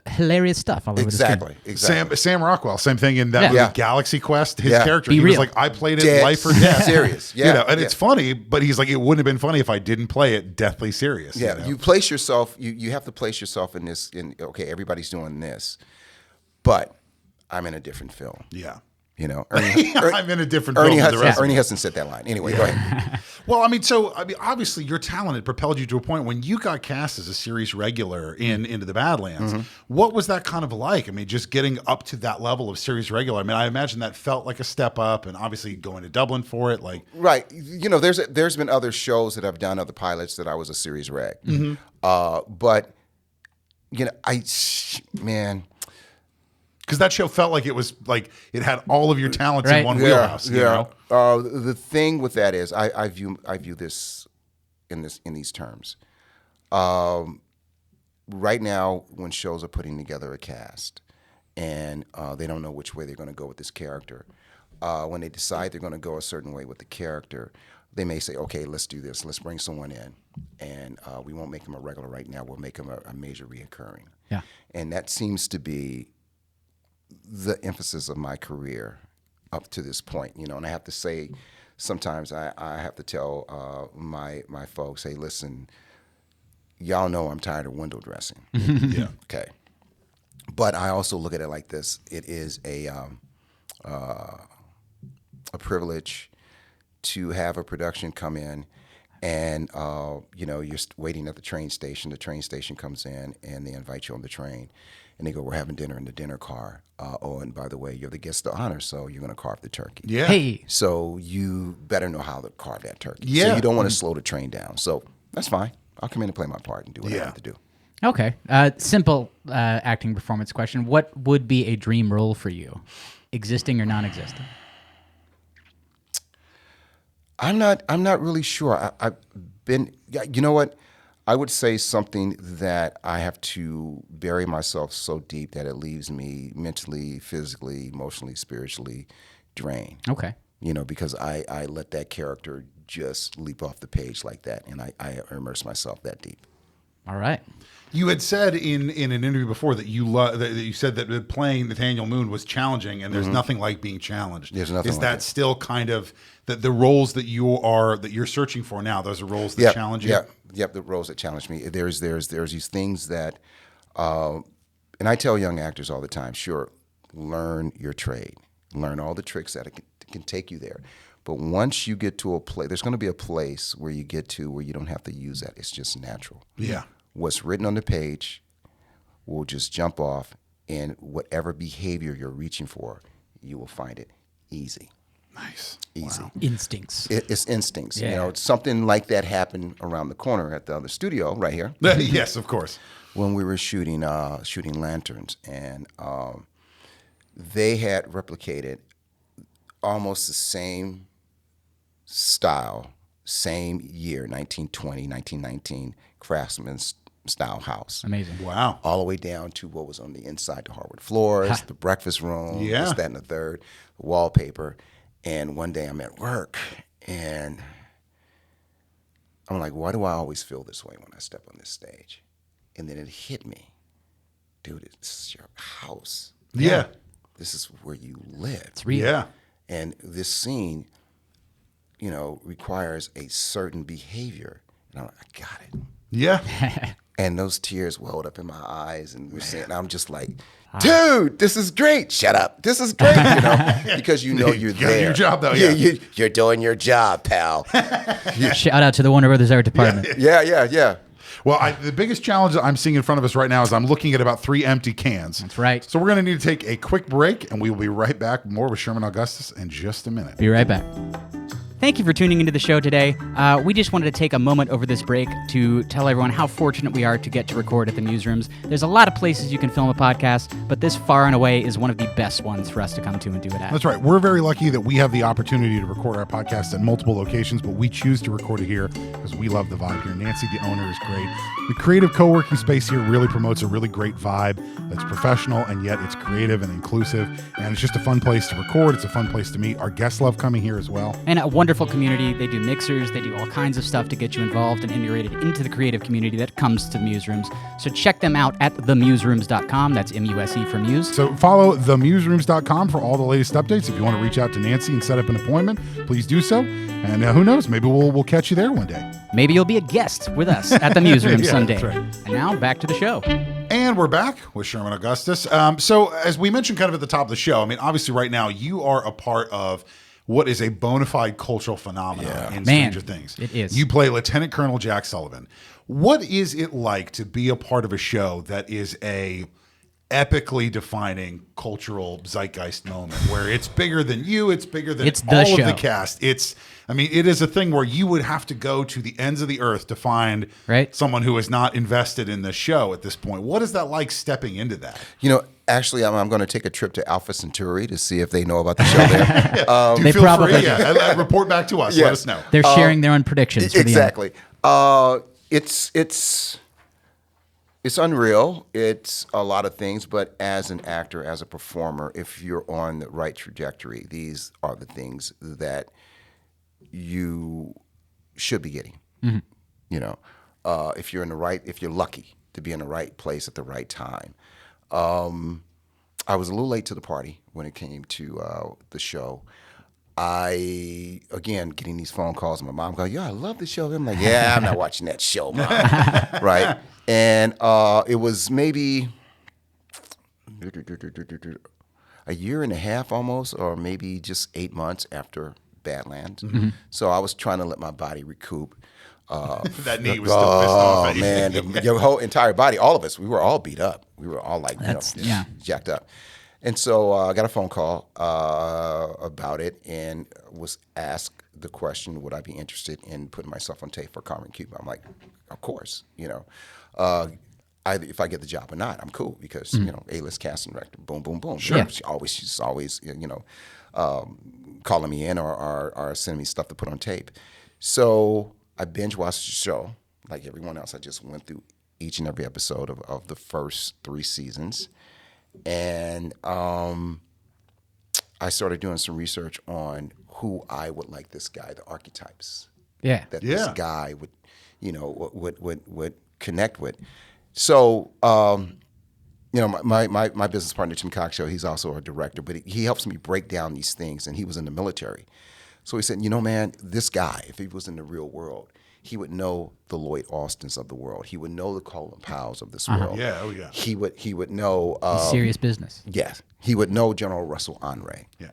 hilarious stuff all over the screen. Exactly. Sam Rockwell, same thing in that Yeah. movie Yeah. Galaxy Quest. His Yeah. character, Be he real. was like, I played it Dead life or death. serious. Yeah. You know, and Yeah. it's funny, but he's like, it wouldn't have been funny if I didn't play it deathly serious. Yeah, you know? you place yourself. You have to place yourself in this. Okay, everybody's doing this, but I'm in a different film. Yeah. You know, I'm in a different Ernie film than the rest of Hudson, Ernie them. Hudson said that line. Anyway, go ahead. Well, I mean, obviously your talent had propelled you to a point when you got cast as a series regular in Into the Badlands. Mm-hmm. What was that kind of like? I mean, just getting up to that level of series regular. I mean, I imagine that felt like a step up, and obviously going to Dublin for it, like Right. You know, there's been other shows that I've done, other pilots that I was a series reg. But you know, man. because that show felt like it was like it had all of your talents in Right. one wheelhouse. You know? The thing with that is, I view this in these terms. Right now, when shows are putting together a cast, and they don't know which way they're going to go with this character, when they decide they're going to go a certain way with the character, they may say, "Okay, let's do this. Let's bring someone in, and we won't make him a regular right now. We'll make him a major reoccurring." Yeah. And that seems to be the emphasis of my career up to this point, you know. And I have to say, sometimes I have to tell my folks, hey, listen, y'all know I'm tired of window dressing. Yeah. Okay. But I also look at it like this: it is a privilege to have a production come in, and you know, you're waiting at the train station. The train station comes in, and they invite you on the train. And they go, we're having dinner in the dinner car. Oh, and by the way, you're the guest of honor, so you're going to carve the turkey. Yeah. Hey, So you better know how to carve that turkey. Yeah. So you don't want to slow the train down. So that's fine. I'll come in and play my part and do what I Yeah. have to do. okay. Simple acting performance question. What would be a dream role for you, existing or non-existent? I'm not really sure. I've been, you know what? I would say something that I have to bury myself so deep that it leaves me mentally, physically, emotionally, spiritually drained. Okay. You know, because I let that character just leap off the page like that, and I immerse myself that deep. All right. You had said in an interview before that you said that playing Nathaniel Moon was challenging, and there's nothing like being challenged. There's nothing Is like that it. still kind of the roles that you're searching for now? Those are roles that challenge you. Yep, the roles that challenge me. There's these things that, and I tell young actors all the time, sure, learn your trade, learn all the tricks that can take you there. But once you get to a place, there's going to be a place where you get to where you don't have to use that. It's just natural. Yeah. What's written on the page will just jump off, and whatever behavior you're reaching for, you will find it easy. Nice. Easy. Wow. Instincts. It's instincts. Yeah. You know, something like that happened around the corner at the other studio right here Yes, of course. when we were shooting Lanterns, and they had replicated almost the same style, same year, 1920, 1919, Craftsman style house. Amazing. Wow. All the way down to what was on the inside, the hardwood floors, the breakfast room, Yeah. this, that, and the third, the wallpaper. And one day I'm at work, and I'm like, why do I always feel this way when I step on this stage? And then it hit me. Dude, this is your house. Yeah. This is where you live. It's real. Yeah. And this scene, you know, requires a certain behavior. And I'm like, I got it. Yeah. And those tears welled up in my eyes, and I'm just like, dude, this is great. Shut up. This is great, you know, because you know you're You gotta do there. your job, though, Yeah, yeah. you're doing your job, pal. Shout out to the Warner Brothers Art Department. Yeah. Well, the biggest challenge that I'm seeing in front of us right now is I'm looking at about 3 empty cans. That's right. So we're going to need to take a quick break, and we will be right back more with Sherman Augustus in just a minute. Be right back. thank you for tuning into the show today. We just wanted to take a moment over this break to tell everyone how fortunate we are to get to record at the Newsrooms. There's a lot of places you can film a podcast, but this far and away is one of the best ones for us to come to and do it at. That's right. We're very lucky that we have the opportunity to record our podcast at multiple locations, but we choose to record it here because we love the vibe here. Nancy, the owner, is great. The creative co-working space here really promotes a really great vibe that's professional, and yet it's creative and inclusive, and it's just a fun place to record. It's a fun place to meet. Our guests love coming here as well. And a wonderful community. They do mixers. They do all kinds of stuff to get you involved and integrated into the creative community that comes to the Newsrooms. So check them out at themusrooms.com. That's M-U-S-E for Muse. So follow themusrooms.com for all the latest updates. If you want to reach out to Nancy and set up an appointment, please do so. And who knows, maybe we'll catch you there one day. Maybe you'll be a guest with us at the Newsroom Yeah, someday. that's right. And now back to the show. And we're back with Sherman Augustus. So as we mentioned kind of at the top of the show, I mean, obviously right now you are a part of what is a bona fide cultural phenomenon in Stranger Things. It is. You play Lieutenant Colonel Jack Sullivan. What is it like to be a part of a show that is a epically defining cultural zeitgeist moment where it's bigger than you, it's bigger than all of the cast? It is a thing where you would have to go to the ends of the earth to find someone who is not invested in the show at this point. What is that like stepping into that? Actually, I'm going to take a trip to Alpha Centauri to see if they know about the show there. They probably do. Report back to us. Let us know. They're sharing their own predictions. For exactly. It's unreal. It's a lot of things, but as an actor, as a performer, if you're on the right trajectory, these are the things that you should be getting. Mm-hmm. If you're lucky to be in the right place at the right time. I was a little late to the party when it came to the show. Again, getting these phone calls, my mom going, "Yeah, I love the show." I'm like, "Yeah, I'm not watching that show, Mom." Right? And it was maybe a year and a half almost, or maybe just 8 months after Badlands. Mm-hmm. So I was trying to let my body recoup. That knee was still pissed off at you. Man, your whole entire body, all of us, we were all beat up. We were all like, jacked up. And so I got a phone call about it and was asked the question, would I be interested in putting myself on tape for Carmen Cuba? I'm like, of course, either if I get the job or not, I'm cool because, A-list casting director, boom, boom, boom. Sure. Yeah. She's always, calling me in or sending me stuff to put on tape. So I binge watched the show like everyone else. I just went through each and every episode of the first 3 seasons. And I started doing some research on who I would like this guy, the archetypes. Yeah. That this guy would, would connect with. So, my business partner, Tim Cockshow, he's also a director, but he helps me break down these things, and he was in the military. So he said, man, this guy, if he was in the real world, he would know the Lloyd Austins of the world. He would know the Colin Powells of this world. Yeah, oh yeah. He would know serious business. Yes. He would know General Russell Honore. Yeah.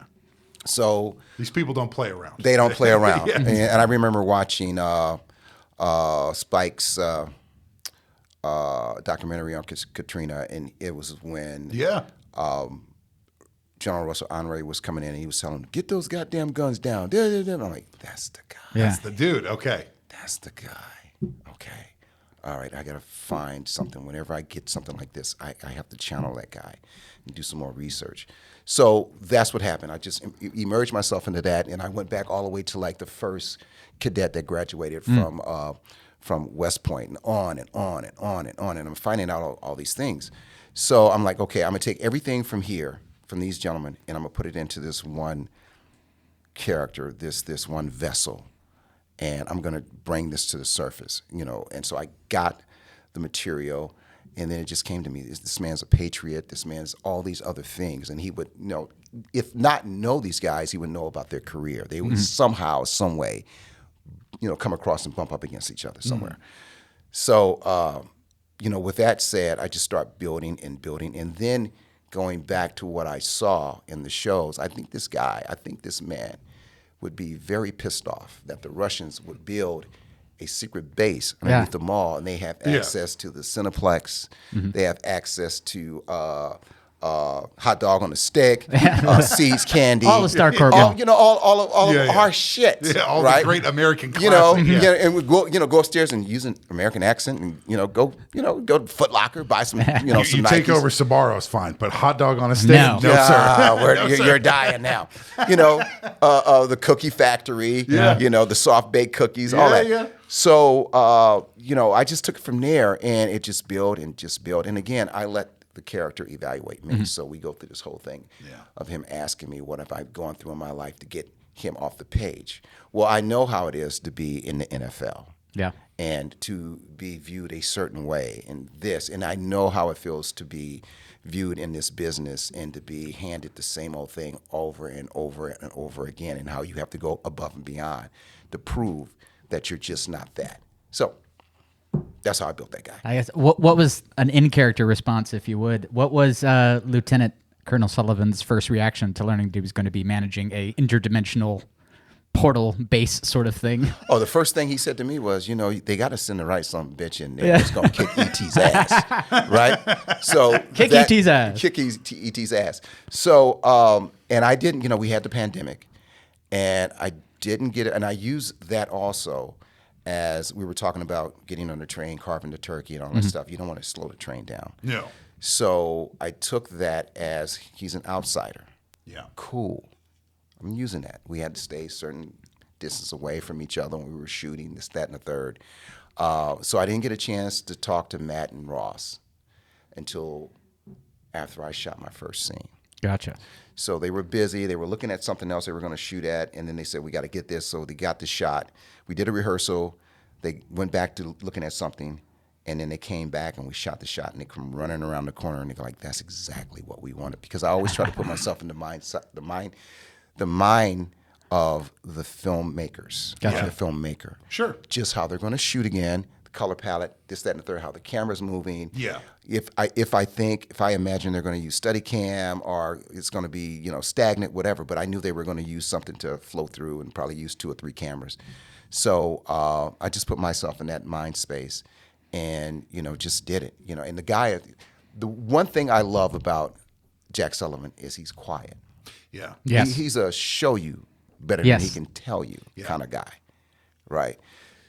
So these people don't play around. They don't play around. Yeah. And I remember watching Spike's documentary on Katrina, and it was when General Russell Honore was coming in and he was telling him, "Get those goddamn guns down." I'm like, that's the guy. Yeah. That's the dude. Okay. That's the guy. Okay. All right, I got to find something. Whenever I get something like this, I have to channel that guy and do some more research. So that's what happened. I just immersed myself into that, and I went back all the way to like the first cadet that graduated from West Point, and on and on and on and on. And I'm finding out all these things. So I'm like, okay, I'm going to take everything from here, from these gentlemen, and I'm going to put it into this one character, this one vessel. And I'm going to bring this to the surface, And so I got the material, and then it just came to me, this man's a patriot, this man's all these other things. And he would, if not know these guys, he would know about their career. They would somehow, some way, come across and bump up against each other somewhere. So, with that said, I just start building. And then going back to what I saw in the shows, I think this man would be very pissed off that the Russians would build a secret base underneath the mall, and they have access to the Cineplex. Mm-hmm. They have access to hot dog on a stick, seeds, candy, all the Star Corp. all of our shit. Yeah, all right? the great American classics. And we go upstairs and use an American accent, and go to Foot Locker, buy some, some you take Nikes. over Sbarro's fine, but hot dog on a stick, No. sir. You're dying now. The Cookie Factory, the soft baked cookies, all that. Yeah. So, I just took it from there, and it just built and just built. And again, I let the character evaluate me. So we go through this whole thing of him asking me what have I gone through in my life to get him off the page. Well, I know how it is to be in the NFL. Yeah. And to be viewed a certain way in this. And I know how it feels to be viewed in this business and to be handed the same old thing over and over and over again, and how you have to go above and beyond to prove that you're just not that. So that's how I built that guy. I guess what was an in-character response, if you would? What was Lieutenant Colonel Sullivan's first reaction to learning that he was going to be managing a interdimensional portal base sort of thing? Oh, the first thing he said to me was, they got to send the right son of a bitch in there that's going to kick E.T.'s ass, right? So kick E.T.'s ass. Kick E.T.'s ass. So, and I didn't, we had the pandemic, and I didn't get it, and I used that also as we were talking about getting on the train, carving the turkey and all that stuff. You don't want to slow the train down. No. So I took that as he's an outsider. Yeah. Cool. I'm using that. We had to stay a certain distance away from each other when we were shooting, this, that, and the third. So I didn't get a chance to talk to Matt and Ross until after I shot my first scene. Gotcha. So they were busy. They were looking at something else they were going to shoot at, and then they said, we got to get this. So they got the shot. We did a rehearsal. They went back to looking at something, and then they came back, and we shot the shot, and they come running around the corner, and they're like, that's exactly what we wanted. Because I always try to put myself in the mind of the filmmakers, Gotcha. the filmmaker. Sure. Just how they're going to shoot again, the color palette, this, that, and the third, how the camera's moving. Yeah. If I imagine they're going to use Steadicam or it's going to be, stagnant, whatever, but I knew they were going to use something to flow through and probably use 2 or 3 cameras. So I just put myself in that mind space and, just did it. And the one thing I love about Jack Sullivan is he's quiet. Yeah. Yes. He's a show you better than he can tell you kind of guy, right?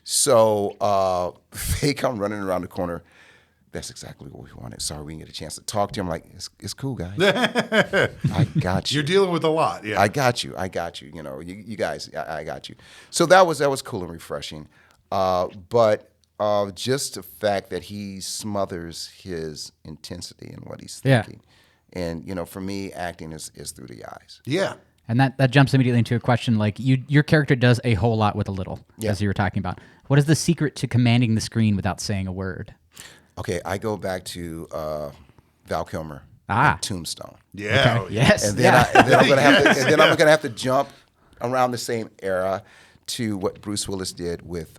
So they come running around the corner. That's exactly what we wanted. Sorry, we didn't get a chance to talk to him. Like, it's cool, guys. I got you. You're dealing with a lot. Yeah. I got you. You guys, I got you. So that was cool and refreshing. But just the fact that he smothers his intensity and what he's thinking. And, for me, acting is through the eyes. Yeah. And that jumps immediately into a question like your character does a whole lot with a little, as you were talking about. What is the secret to commanding the screen without saying a word? Okay, I go back to Val Kilmer, Tombstone. Yeah. Okay. Yes. And then, I'm gonna have to jump around the same era to what Bruce Willis did with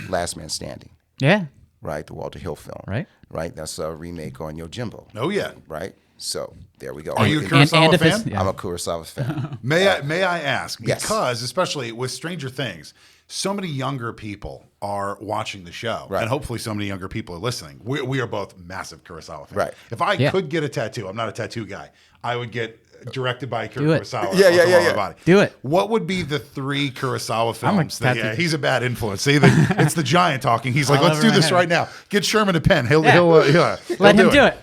Last Man Standing. Yeah. Right, the Walter Hill film. Right. Right, that's a remake on Yojimbo. Oh yeah. Right. So there we go. Are you a Kurosawa fan? Yeah. I'm a Kurosawa fan. May I ask? Yes. Because especially with Stranger Things, so many younger people are watching the show, Right. and hopefully so many younger people are listening. We are both massive Kurosawa fans. Right. If I could get a tattoo, I'm not a tattoo guy. I would get directed by Do it. Kurosawa. Yeah. My body. Do it. What would be the 3 Kurosawa I'm a films? That, tattoo. he's a bad influence. See, it's the giant talking. He's like, All let's over do my this head. right now. Get Sherman a pen. He'll Let him do it.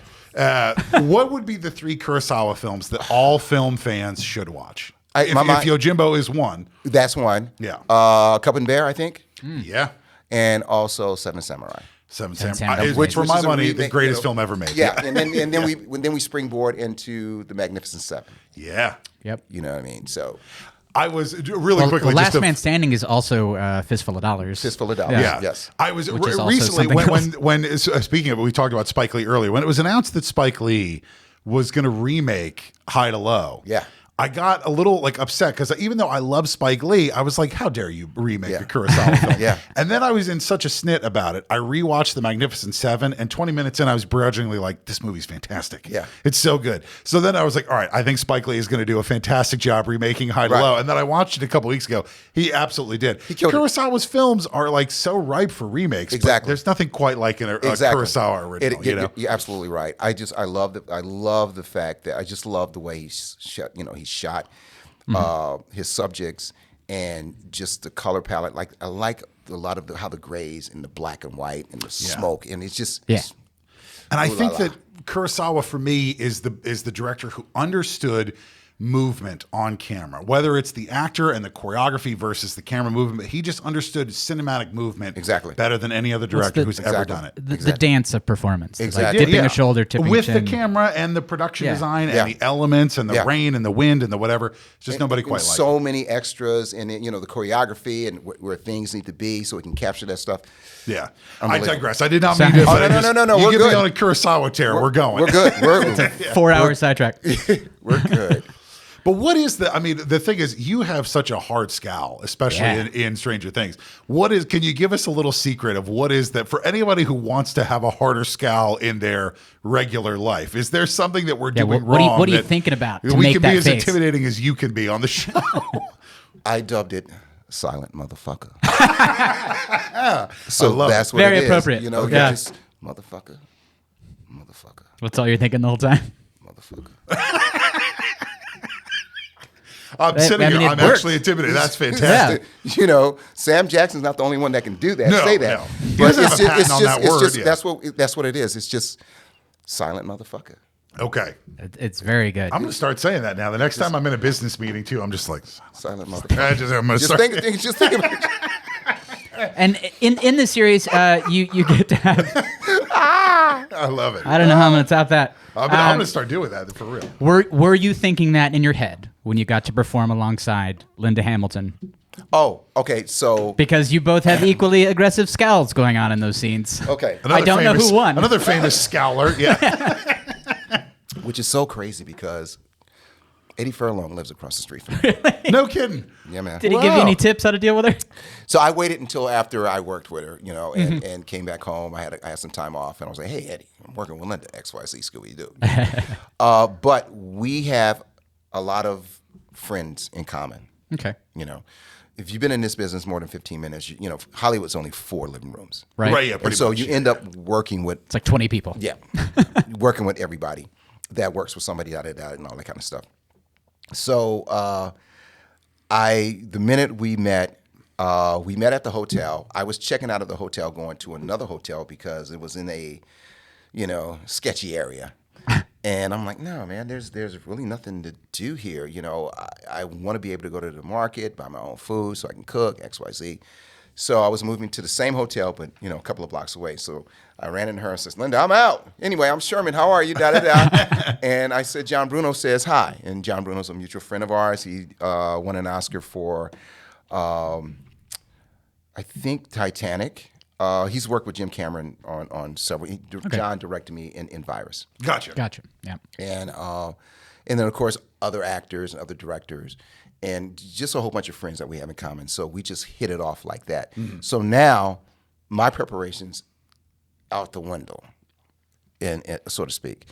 What would be the 3 Kurosawa films that all film fans should watch? If my mind- Yojimbo is one. That's one. Yeah. Cup and Bear, I think, Yeah. and also Seven Samurai. Seven Samurai. Samurai. Is, Which for is my a money, the remake, greatest film ever made. Yeah, and then we springboard into the Magnificent Seven. Yeah. Yep. You know what I mean? So I was really quickly. Last just to, Man Standing is also Fistful of Dollars. Fistful of Dollars. Yeah. Yes. I was Which is also recently something when speaking of it, we talked about Spike Lee earlier. When it was announced that Spike Lee was going to remake High to Low. Yeah. I got a little like upset because even though I love Spike Lee, I was like, how dare you remake a Kurosawa film? Yeah. And then I was in such a snit about it. I rewatched The Magnificent Seven, and 20 minutes in, I was begrudgingly like, this movie's fantastic. Yeah. It's so good. So then I was like, all right, I think Spike Lee is going to do a fantastic job remaking High to Low. And then I watched it a couple weeks ago. He absolutely did. Kurosawa's films are like so ripe for remakes. Exactly. But there's nothing quite like a Kurosawa original. You're absolutely right. I love the fact that I just love the way he's shot. He shot his subjects and just the color palette. Like I like a lot of how the grays and the black and white and the smoke, and it's just and I think that Kurosawa for me is the director who understood movement on camera, whether it's the actor and the choreography versus the camera movement. He just understood cinematic movement better than any other director who's ever done it. The dance of performance. Exactly. Like dipping a shoulder, tipping with a the chin. camera and the production design and the elements and the rain and the wind and the whatever. It's just nobody quite like so many extras and the choreography and where things need to be so we can capture that stuff. Yeah. I digress. I did not mean to. No. You We're get good. me on a Kurosawa tear. We're going. We're good. It's a 4-hour sidetrack. We're good. But what is the thing is, you have such a hard scowl, especially in Stranger Things. Can you give us a little secret of what is that for anybody who wants to have a harder scowl in their regular life? Is there something that we're doing wrong? What are you thinking about to we make can that be as face? intimidating as you can be on the show. I dubbed it silent motherfucker. So that's what Very it is. appropriate. Just motherfucker. What's all you're thinking the whole time? Motherfucker. I'm sitting here. I'm actually intimidated. That's fantastic. Sam Jackson's not the only one that can do that. No, say that. no. But He doesn't have a patent on that word. That's what it is. It's just silent motherfucker. Okay. It's very good. I'm going to start saying that now. The next time I'm in a business meeting too, I'm just like silent motherfucker. I'm going to start. Just think about it. And in the series, you get to have. I love it. I don't know how I'm going to top that. I'm going to start doing that for real. Were you thinking that in your head when you got to perform alongside Linda Hamilton? Oh, okay. So because you both have equally aggressive scowls going on in those scenes. Okay. I don't know who won. Another famous scowler. Yeah. Which is so crazy because Eddie Furlong lives across the street from me. No kidding. Yeah, man. Did he give you any tips how to deal with her? So I waited until after I worked with her, and came back home. I had some time off, and I was like, "Hey, Eddie, I'm working with Linda, XYZ, Scooby Doo." But we have a lot of friends in common. Okay. If you've been in this business more than 15 minutes, Hollywood's only 4 living rooms. Right. Yeah. And so you end up working with It's like 20 people. Yeah, working with everybody that works with somebody, and all that kind of stuff. So the minute we met at the hotel. I was checking out of the hotel, going to another hotel because it was in a, sketchy area. And I'm like, no, man, there's really nothing to do here. I want to be able to go to the market, buy my own food so I can cook, XYZ. So I was moving to the same hotel, but, a couple of blocks away. So I ran into her and says, Linda, I'm out. Anyway, I'm Sherman. How are you? Da-da-da. And I said, John Bruno says hi. And John Bruno's a mutual friend of ours. He won an Oscar for, I think, Titanic. He's worked with Jim Cameron on several. John directed me in Virus. Gotcha. Yeah. And then, of course, other actors and other directors. And just a whole bunch of friends that we have in common. So we just hit it off like that. Mm-hmm. So now my preparation's out the window, and so to speak.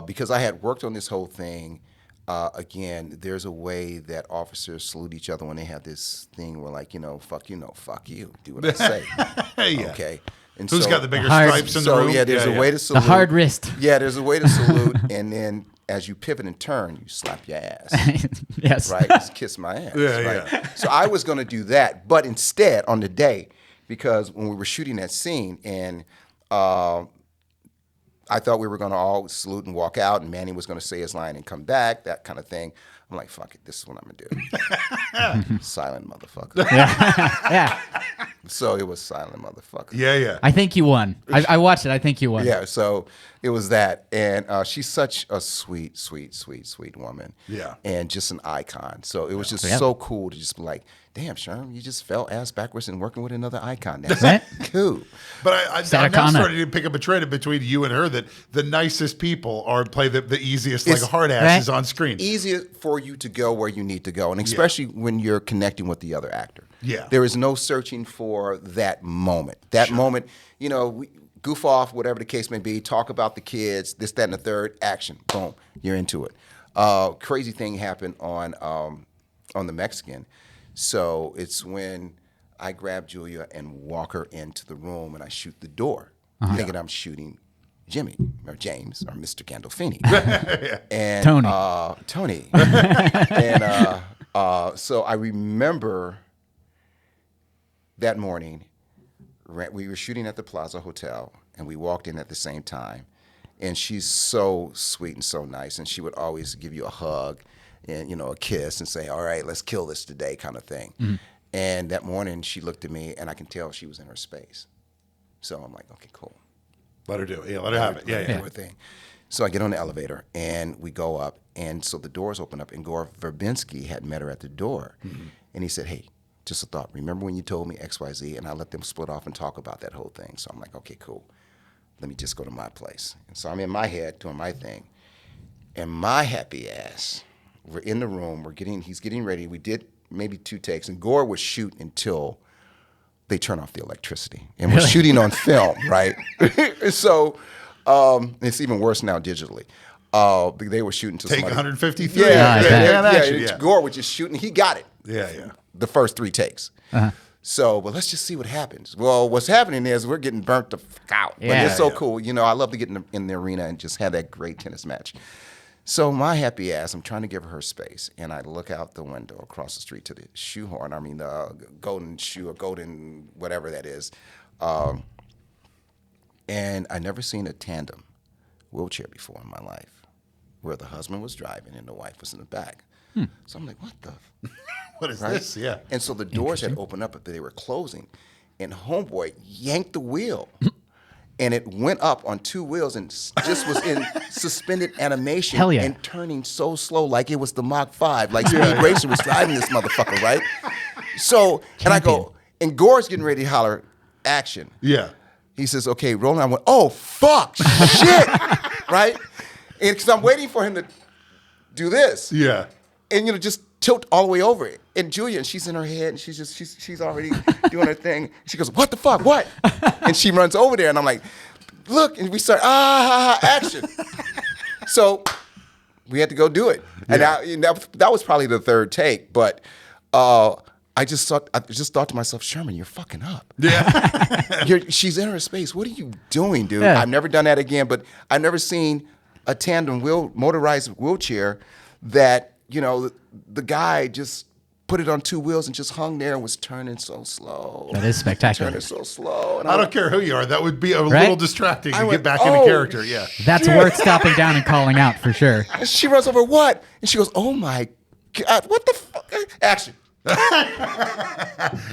Because I had worked on this whole thing. Again, there's a way that officers salute each other when they have this thing where, like, fuck you, no, fuck you. Do what I say. Yeah. Okay. And Who's got the bigger stripes in the room? Yeah, there's a way to salute. The hard wrist. Yeah, there's a way to salute, and then as you pivot and turn, you slap your ass. Yes. Right? Just kiss my ass. Yeah, right? yeah. So I was going to do that, but instead on the day, because when we were shooting that scene, and I thought we were going to all salute and walk out, and Manny was going to say his line and come back, that kind of thing. I'm like, fuck it, this is what I'm going to do. Silent motherfucker. Yeah. So it was silent motherfucker. Yeah. I think you won. I watched it. I think you won. Yeah, so it was that. And she's such a sweet, sweet, sweet, sweet woman. Yeah. And just an icon. So it was just so cool to just be like, damn, Sherm, you just fell ass backwards and working with another icon. That's cool. But I'm now starting to pick up a trend between you and her that the nicest people play the easiest, like hard asses on screen. Easier for for you to go where you need to go, and especially when you're connecting with the other actor. Yeah. There is no searching for that moment. That moment, you know, we goof off, whatever the case may be, talk about the kids, this, that, and the third, action, boom, you're into it. Crazy thing happened on the Mexican. So it's when I grab Julia and walk her into the room, and I shoot the door, thinking I'm shooting Jimmy or James or Mr. Gandolfini. And Tony. And so I remember that morning, we were shooting at the Plaza Hotel, and we walked in at the same time. And she's so sweet and so nice, and she would always give you a hug and, you know, a kiss and say, all right, let's kill this today kind of thing. Mm-hmm. And that morning she looked at me, and I can tell she was in her space. So I'm like, okay, cool. Let her do it. Yeah, let her have it. Yeah. Do her thing. So I get on the elevator, and we go up, and so the doors open up, and Gore Verbinski had met her at the door. Mm-hmm. And he said, hey, just a thought. Remember when you told me XYZ? And I let them split off and talk about that whole thing. So I'm like, okay, cool. Let me just go to my place. And so I'm in my head doing my thing. And my happy ass, we're in the room, he's getting ready. We did maybe 2 takes, and Gore would shoot until they turn off the electricity. And we're shooting on film, right? So it's even worse now digitally. They were shooting to take 153. Yeah. Gore was just shooting. He got it. Yeah. The first 3 takes. Uh-huh. So, but let's just see what happens. Well, what's happening is we're getting burnt the fuck out. But it's so cool. You know, I love to get in the arena and just have that great tennis match. So my happy ass, I'm trying to give her space, and I look out the window across the street to the shoehorn. I mean, the golden shoe or golden whatever that is. And I never seen a tandem wheelchair before in my life, where the husband was driving and the wife was in the back. So I'm like, what the? What is this? Yeah. And so the doors had opened up, but they were closing, and homeboy yanked the wheel. And it went up on 2 wheels and just was in suspended animation and turning so slow like it was the Mach 5. Like Speed Racer was driving this motherfucker, right? So, and I go, and Gore's getting ready to holler, action. Yeah. He says, okay, rolling. I went, oh, fuck, shit, right? And because I'm waiting for him to do this. Yeah. And, you know, just tilt all the way over it. And Julia, and she's in her head, and she's already doing her thing. She goes, what the fuck, what? And she runs over there, and I'm like, look, and we start, action. So we had to go do it. And that was probably the 3rd take, but I just thought to myself, Sherman, you're fucking up. Yeah. She's in her space. What are you doing, dude? Yeah. I've never done that again, but I've never seen a tandem motorized wheelchair that, you know, the guy just put it on 2 wheels and just hung there and was turning so slow. That is spectacular. Turning so slow. And I don't care who you are. That would be a little distracting to get back into character. Yeah. That's worth stopping down and calling out for sure. And she runs over, what? And she goes, oh my God, what the fuck? Action.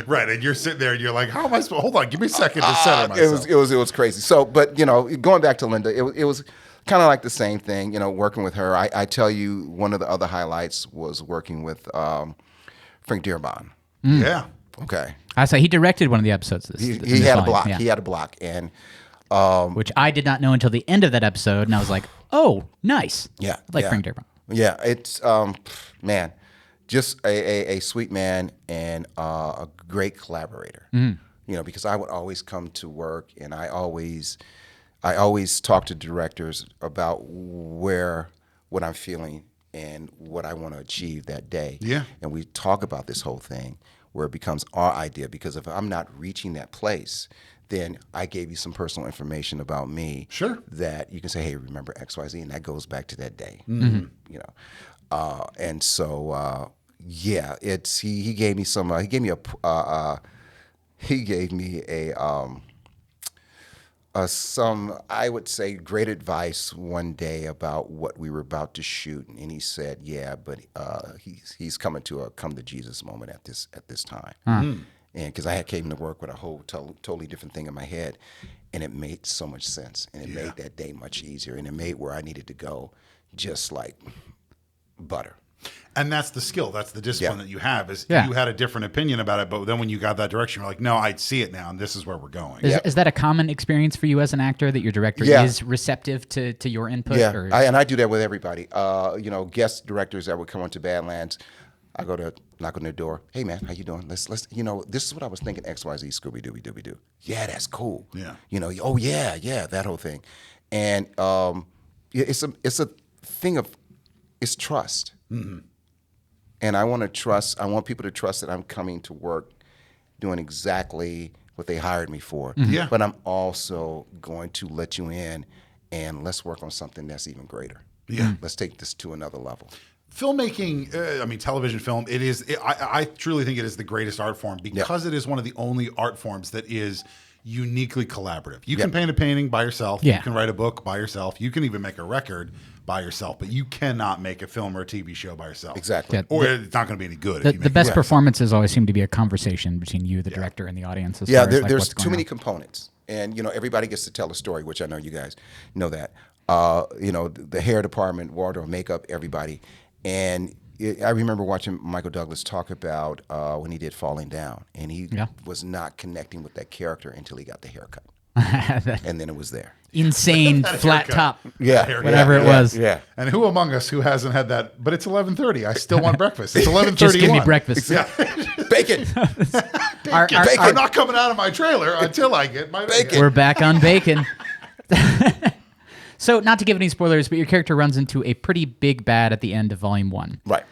Right, and you're sitting there and you're like, how am I supposed, hold on, give me a second to center myself. It was crazy. So, but, you know, going back to Linda, it was kind of like the same thing, you know, working with her. I tell you, one of the other highlights was working with Frank Dearborn. Yeah. Okay. I say he directed one of the episodes. He had a block. Yeah. He had a block, and which I did not know until the end of that episode, and I was like, "Oh, nice." Yeah, I like Frank Dearborn. Yeah, it's man, just a sweet man and a great collaborator. You know, because I would always come to work, and I always talk to directors about what I'm feeling and what I want to achieve that day. Yeah. And we talk about this whole thing where it becomes our idea, because if I'm not reaching that place, then I gave you some personal information about me. Sure. That you can say, hey, remember XYZ, and that goes back to that day. Mm-hmm. You know, and so yeah, it's he gave me some he gave me some, I would say, great advice one day about what we were about to shoot, and he said, "Yeah, but he's coming to a come to Jesus moment at this time." Mm-hmm. And because I had came to work with a whole totally different thing in my head, and it made so much sense, and it made that day much easier, and it made where I needed to go just like butter. And that's the skill. That's the discipline Yeah. that you have. Is Yeah. you had a different opinion about it, but then when you got that direction, you're like, no, I see it now, and this is where we're going. Is that a common experience for you as an actor, that your director Yeah. is receptive to your input? Yeah, Or? I do that with everybody. Guest directors that would come onto Badlands, I go to knock on their door. Hey man, how you doing? Let's this is what I was thinking. XYZ Scooby Dooby. Yeah, that's cool. Yeah. Oh yeah, that whole thing, and it's a thing of it's trust. Mm-hmm. And I want people to trust that I'm coming to work doing exactly what they hired me for. Mm-hmm. Yeah. But I'm also going to let you in and let's work on something that's even greater. Yeah. Let's take this to another level. Filmmaking, television film, I truly think it is the greatest art form because it is one of the only art forms that is uniquely collaborative. You can paint a painting by yourself. Yeah. You can write a book by yourself. You can even make a record by yourself, but you cannot make a film or a TV show by yourself. Exactly. Yeah. Or it's not going to be any good. The best performances always seem to be a conversation between you, the director, and the audience. As far as, there's what's going too many on. components. And, everybody gets to tell a story, which I know you guys know that. The hair department, wardrobe, makeup, everybody. And I remember watching Michael Douglas talk about when he did Falling Down, and he was not connecting with that character until he got the haircut. And then it was there. Insane flat haircut. top, Whatever it was. Yeah. And who among us who hasn't had that? But it's 11:30. I still want breakfast. It's 11:31. Just give me breakfast. Yeah. Bacon. I'm not coming out of my trailer until I get my bacon. We're back on bacon. So, not to give any spoilers, but your character runs into a pretty big bad at the end of Volume 1. Right.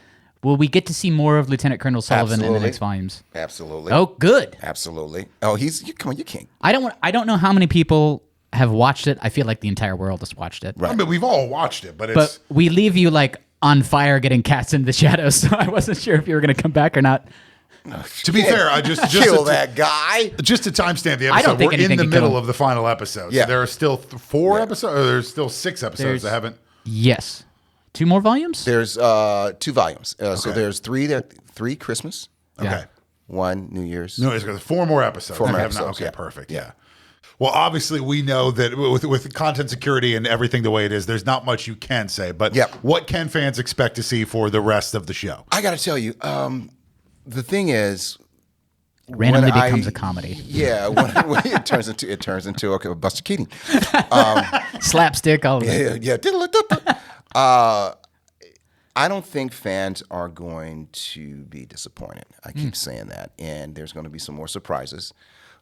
Will we get to see more of Lieutenant Colonel Sullivan in the Absolutely. next volumes? Absolutely. Oh, good. Absolutely. Oh, come on, you can't. I don't know how many people have watched it. I feel like the entire world has watched it. Right. I mean, we've all watched it, but it's But we leave you on fire getting cast into the shadows, so I wasn't sure if you were going to come back or not. to be fair, I just Kill that guy. Just to timestamp the I don't episode, think we're in anything the can kill middle him. of the final episode. Yeah. So there are still 4 episodes, or there's still 6 episodes There's- that haven't. Yes. 2 more volumes? There's 2 volumes. So Okay. there's 3 Christmas, Yeah. Okay. 1 New Year's. No, it's got 4 more episodes. 4 that more have not- episodes, Okay, yeah. perfect. Yeah. Well, obviously, we know that with content security and everything the way it is, there's not much you can say. But Yep. what can fans expect to see for the rest of the show? I got to tell you, the thing is, Randomly when becomes a comedy. Yeah, when it turns into okay, Buster Keating. Slapstick, all of it. Yeah. I don't think fans are going to be disappointed. I keep saying that, and there's going to be some more surprises.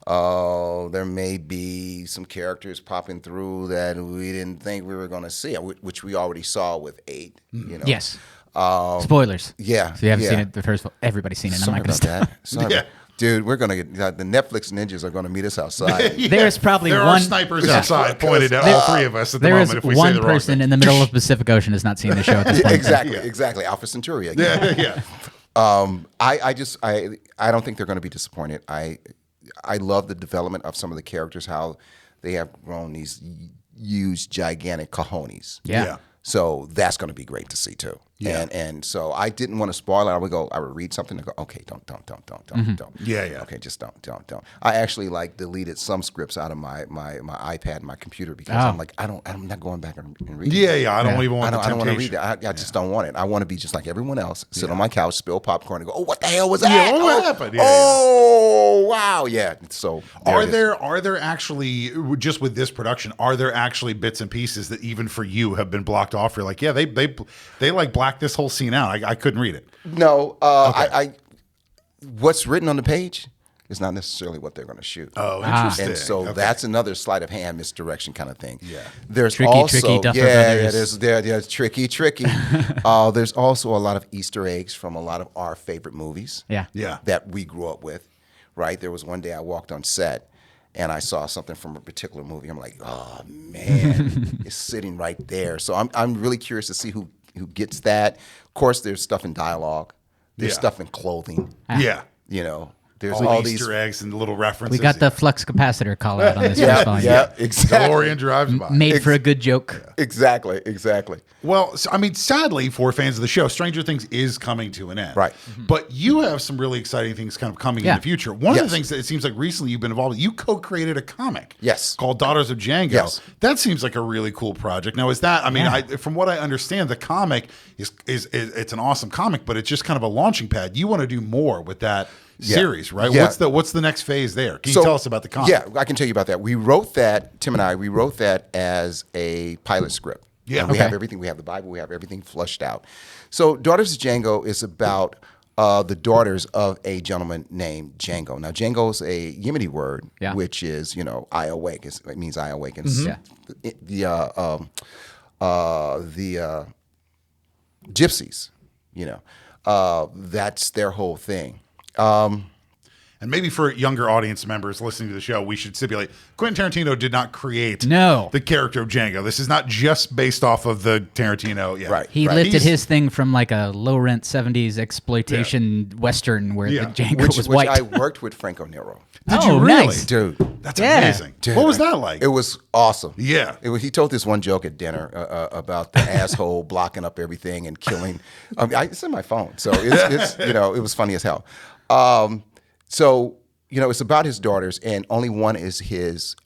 There may be some characters popping through that we didn't think we were going to see, which we already saw with 8. Yes. Spoilers. Yeah. So you haven't yeah. seen it. The first, everybody's seen it. Sorry I'm not about going to that. Sorry. Yeah. Dude, we're gonna get the Netflix ninjas are gonna meet us outside. There's probably there one. are snipers outside pointed at all 3 of us at the There is moment if we say one the wrong person thing. in the middle of Pacific Ocean has not seen the show at this point. Exactly. Alpha Centauri again. Yeah. I don't think they're going to be disappointed. I love the development of some of the characters, how they have grown these huge, gigantic cojones. Yeah. So that's going to be great to see too. Yeah. And so I didn't want to spoil it. I would read something and go, okay, don't. Yeah. Okay, just don't. I actually deleted some scripts out of my iPad and my computer because I'm like, I'm not going back and reading. Yeah. I don't even want the I don't want to read temptation. it. I just don't want it. I want to be just like everyone else, sit on my couch, spill popcorn, and go, "Oh, what the hell was that? Yeah, what happened? Yeah, oh, wow, yeah." So, Are there actually, just with this production, are there actually bits and pieces that even for you have been blocked off? You're like, yeah, they blacked this whole scene out. I couldn't read it. No, I what's written on the page is not necessarily what they're going to shoot. Oh, interesting. And so Okay. that's another sleight of hand, misdirection kind of thing. Yeah. There's Tricky, also tricky, Duffer there's Brothers. tricky. There's also a lot of Easter eggs from a lot of our favorite movies. Yeah. Yeah. That we grew up with, right? There was one day I walked on set and I saw something from a particular movie. I'm like, oh man, it's sitting right there. So I'm really curious to see who gets that. Of course, there's stuff in dialogue. There's Yeah. stuff in clothing. Yeah. You know, There's all all Easter these eggs and little references. We got the flux capacitor call out on this first volume. Yeah, exactly. DeLorean drives by. Made for a good joke. Exactly. Well, so, I mean, sadly for fans of the show, Stranger Things is coming to an end. Right. But you have some really exciting things kind of coming in the future. One of the things that it seems like recently you've been involved with, you co-created a comic. Yes. Called Daughters of Django. Yes. That seems like a really cool project. Now, is that, I mean, from what I understand, the comic is it's an awesome comic, but it's just kind of a launching pad. You want to do more with that series, right? Yeah. What's the next phase there? Can you tell us about the comic? Yeah, I can tell you about that. We wrote that, Tim and I, we wrote that as a pilot script. Yeah. And we have everything. We have the Bible. We have everything flushed out. So Daughters of Django is about the daughters of a gentleman named Django. Now, Django is a Yemeni word, which is, I awake. It means I awaken. The gypsies, that's their whole thing. And maybe for younger audience members listening to the show, we should stipulate Quentin Tarantino did not create the character of Django. This is not just based off of the Tarantino. Yeah. Right. He lifted his thing from like a low-rent 70s exploitation Western where the Django was white. Which I worked with Franco Nero. Did you really? Nice. Dude. That's amazing. Dude, what was that like? It was awesome. Yeah. He told this one joke at dinner about the asshole blocking up everything and killing. It's in my phone. So it's it was funny as hell. So, it's about his daughters, and only one is his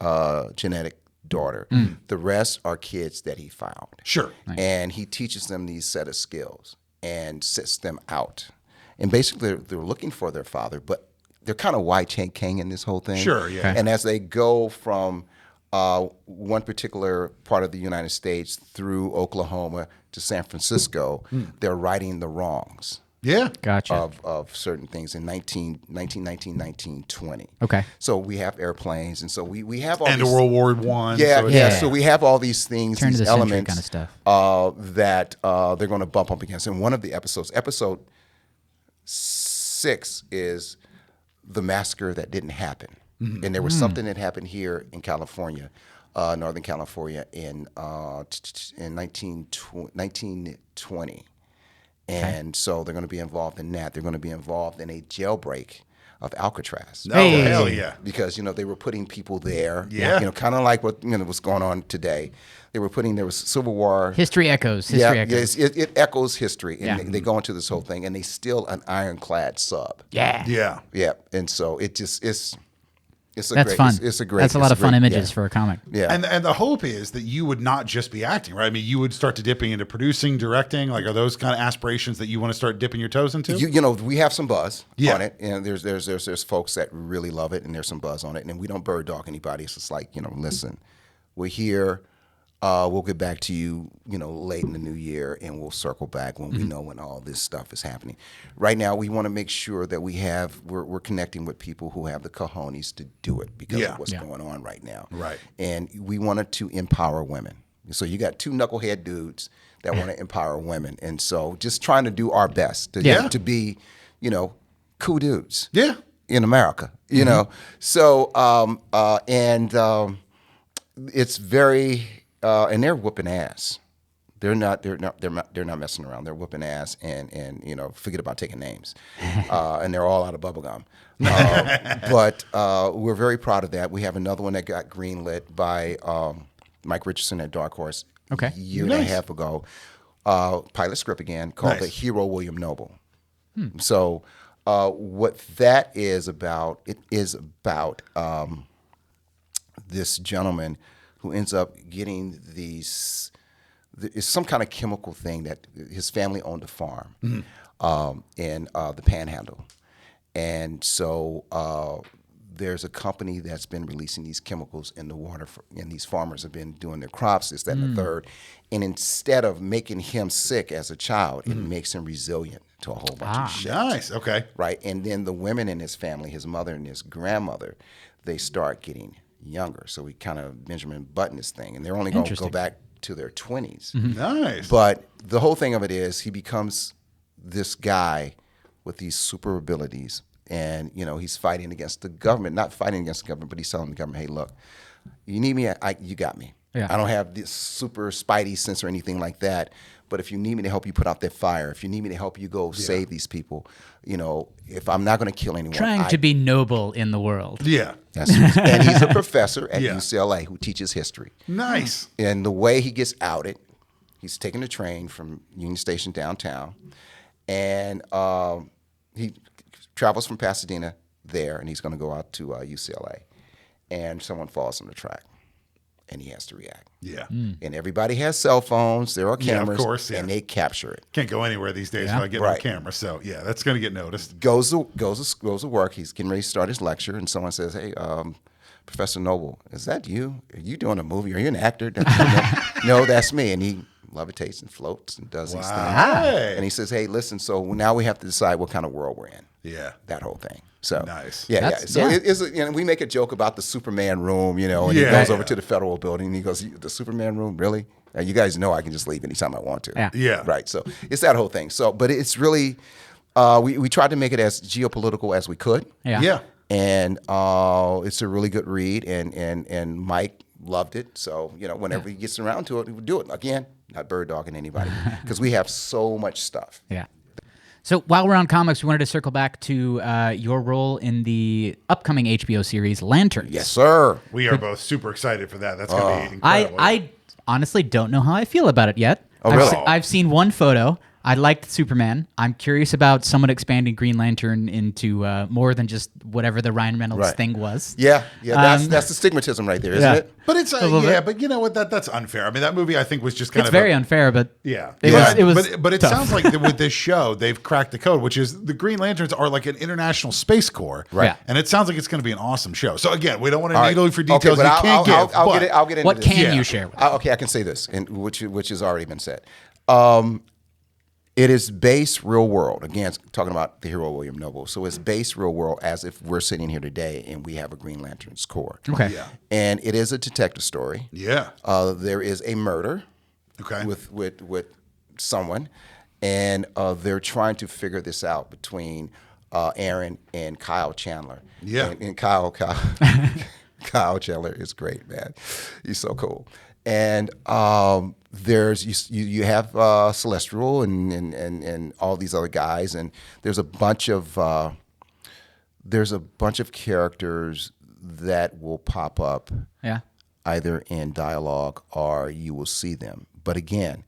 genetic daughter. The rest are kids that he found. Sure. Nice. And he teaches them these set of skills and sets them out. And basically, they're looking for their father, but they're kind of King in this whole thing. Sure, yeah. Okay. And as they go from one particular part of the United States through Oklahoma to San Francisco, they're righting the wrongs. Yeah. Gotcha. Of certain things in 1920. Okay. So we have airplanes, and so we have all And these, World War I. So we have all these things, Turn of these the century elements kind of stuff. That they're going to bump up against. And one of the episode 6 is the massacre that didn't happen. And there was something that happened here in California, Northern California, in 1920. And so they're going to be involved in that. They're going to be involved in a jailbreak of Alcatraz. Oh, hell yeah. Because, they were putting people there. Yeah. Kind of like what, what's going on today. There was Civil War. History echoes. Echoes. It echoes history. And Yeah. they go into this whole thing, and they steal an ironclad sub. Yeah. Yeah. Yeah. And so it just, That's fun. It's a great. That's a lot of fun images for a comic. Yeah. And the hope is that you would not just be acting, right? I mean, you would start to dipping into producing, directing. Like, are those kind of aspirations that you want to start dipping your toes into? We have some buzz Yeah. on it, and there's folks that really love it, and there's some buzz on it, and we don't bird dog anybody. It's just like, listen, we're here. We'll get back to you, late in the new year, and we'll circle back when we know when all this stuff is happening. Right now, we want to make sure that we're connecting with people who have the cojones to do it because of what's going on right now. Right. And we wanted to empower women. So you got two knucklehead dudes that want to empower women, and so just trying to do our best to be, cool dudes. Yeah. In America, So it's very. And they're whooping ass. They're not messing around. They're whooping ass and forget about taking names. And they're all out of bubblegum. But we're very proud of that. We have another one that got greenlit by Mike Richardson at Dark Horse a year and a half ago. Pilot script again called The Hero William Noble. So what that is about, it is about this gentleman who ends up getting it's some kind of chemical thing that his family owned a farm in the Panhandle. And so there's a company that's been releasing these chemicals in the water, and these farmers have been doing their crops, this, that, and the third. And instead of making him sick as a child, it makes him resilient to a whole bunch of shit. Nice. Okay. Right. And then the women in his family, his mother and his grandmother, they start getting younger. So we kind of Benjamin Button this thing, and they're only going to go back to their 20s. Nice. But the whole thing of it is he becomes this guy with these super abilities, and he's fighting against the government, not fighting against the government, but he's telling the government, hey, look, you need me, you got me. Yeah. I don't have this super spidey sense or anything like that. But if you need me to help you put out that fire, if you need me to help you go save these people, if I'm not going to kill anyone. Trying to be noble in the world. Yeah. And he's a professor at Yeah. UCLA who teaches history. Nice. And the way he gets outed, he's taking the train from Union Station downtown, and he travels from Pasadena there, and he's going to go out to UCLA, and someone falls on the track, and he has to react. Yeah. And everybody has cell phones, there are cameras, of course, and they capture it. Can't go anywhere these days without getting on camera. So, yeah, that's going to get noticed. Goes to work. He's getting ready to start his lecture, and someone says, "Hey, Professor Noble, is that you? Are you doing a movie? Are you an actor?" No, that's me. And he levitates and floats and does these things. Hey. And he says, "Hey, listen. So now we have to decide what kind of world we're in." Yeah. That whole thing. So Nice. yeah. So we make a joke about the Superman room, and he goes over to the Federal Building, and he goes, "The Superman room, really? You guys know I can just leave anytime I want to." Yeah. Right. So it's that whole thing. So, but it's really, we tried to make it as geopolitical as we could. Yeah. And it's a really good read, and Mike loved it. So whenever he gets around to it, we would do it again. Not bird dogging anybody because we have so much stuff. Yeah. So while we're on comics, we wanted to circle back to your role in the upcoming HBO series Lanterns. Yes, sir. We are both super excited for that. That's going to be incredible. I honestly don't know how I feel about it yet. Oh, really? I've seen one photo. I liked Superman. I'm curious about someone expanding Green Lantern into more than just whatever the Ryan Reynolds thing was. Yeah. That's the stigmatism right there, isn't it? But it's but you know what? That's unfair. I mean, that movie I think was just kind of very unfair, but it was but it tough. sounds like with this show they've cracked the code, which is the Green Lanterns are like an international space corps, Right? Yeah. And it sounds like it's going to be an awesome show. So again, we don't want to needle you for details but you can't give. I'll get into what this. can you share with us? Okay, I can say this, and which has already been said. It is based real world. Again, talking about the hero William Noble. So it's based real world as if we're sitting here today and we have a Green Lantern's Corps. Okay. Yeah. And it is a detective story. Yeah. There is a murder. Okay. With someone, and they're trying to figure this out between Aaron and Kyle Chandler. Yeah. And Kyle Chandler is great, man. He's so cool. And there's you have Celestial and all these other guys, and there's a bunch of characters that will pop up either in dialogue or you will see them. But again,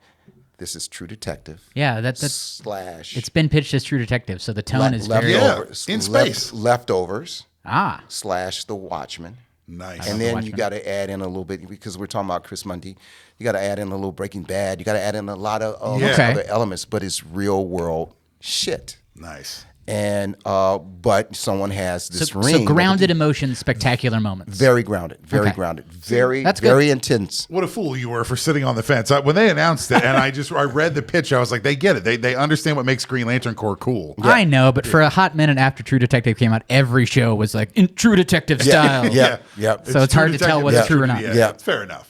this is True Detective. Yeah, that's slash. it's been pitched as True Detective, so the tone is very in space. Leftovers / The Watchmen. Nice. And then you got to add in a little bit, because we're talking about Chris Mundy. You got to add in a little Breaking Bad. You got to add in a lot of other elements, but it's real world shit. Nice. And but someone has this ring. So grounded emotions, spectacular moments. Very grounded, grounded, That's very good. intense. What a fool you were for sitting on the fence. When they announced it, and I read the pitch, I was like, they get it. They understand what makes Green Lantern Corps cool. Yeah. I know, but for a hot minute after True Detective came out, every show was like in True Detective style. Yeah. So it's hard to tell what's true or not. Yeah, fair enough.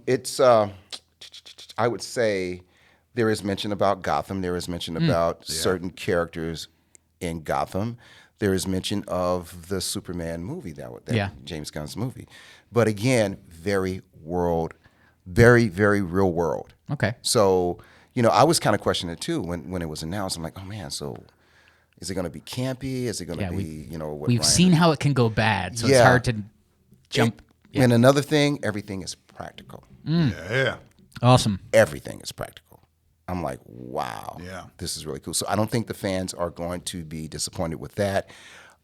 It's I would say there is mention about Gotham. There is mention about certain characters in Gotham. There is mention of the Superman movie, that James Gunn's movie. But again, very very real world. Okay. So, I was kind of questioning it too when it was announced. I'm like, oh man, so is it going to be campy? Is it going to be, what we've Ryan seen how it can go bad, so it's hard to jump. And another thing, everything is practical. Yeah. Awesome. Everything is practical. I'm like, wow, Yeah. this is really cool. So I don't think the fans are going to be disappointed with that.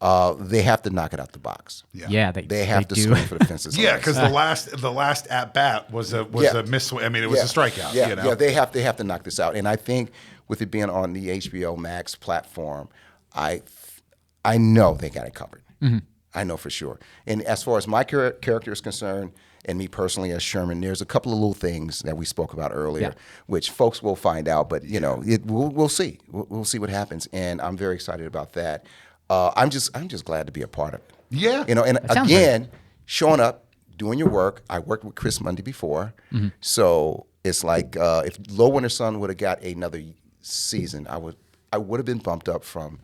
They have to knock it out the box. Yeah, they have to do. swing for the fences. Yeah, because the last at bat was a miss. I mean, it was a strikeout. Yeah, they have to knock this out. And I think with it being on the HBO Max platform, I know they got it covered. Mm-hmm. I know for sure. And as far as my character is concerned, and me personally as Sherman, there's a couple of little things that we spoke about earlier, which folks will find out. But we'll see. We'll see what happens, and I'm very excited about that. I'm just glad to be a part of it. Yeah. And again, showing up, doing your work. I worked with Chris Mundy before, so it's like if Low Winter Sun would have got another season, I would have been bumped up from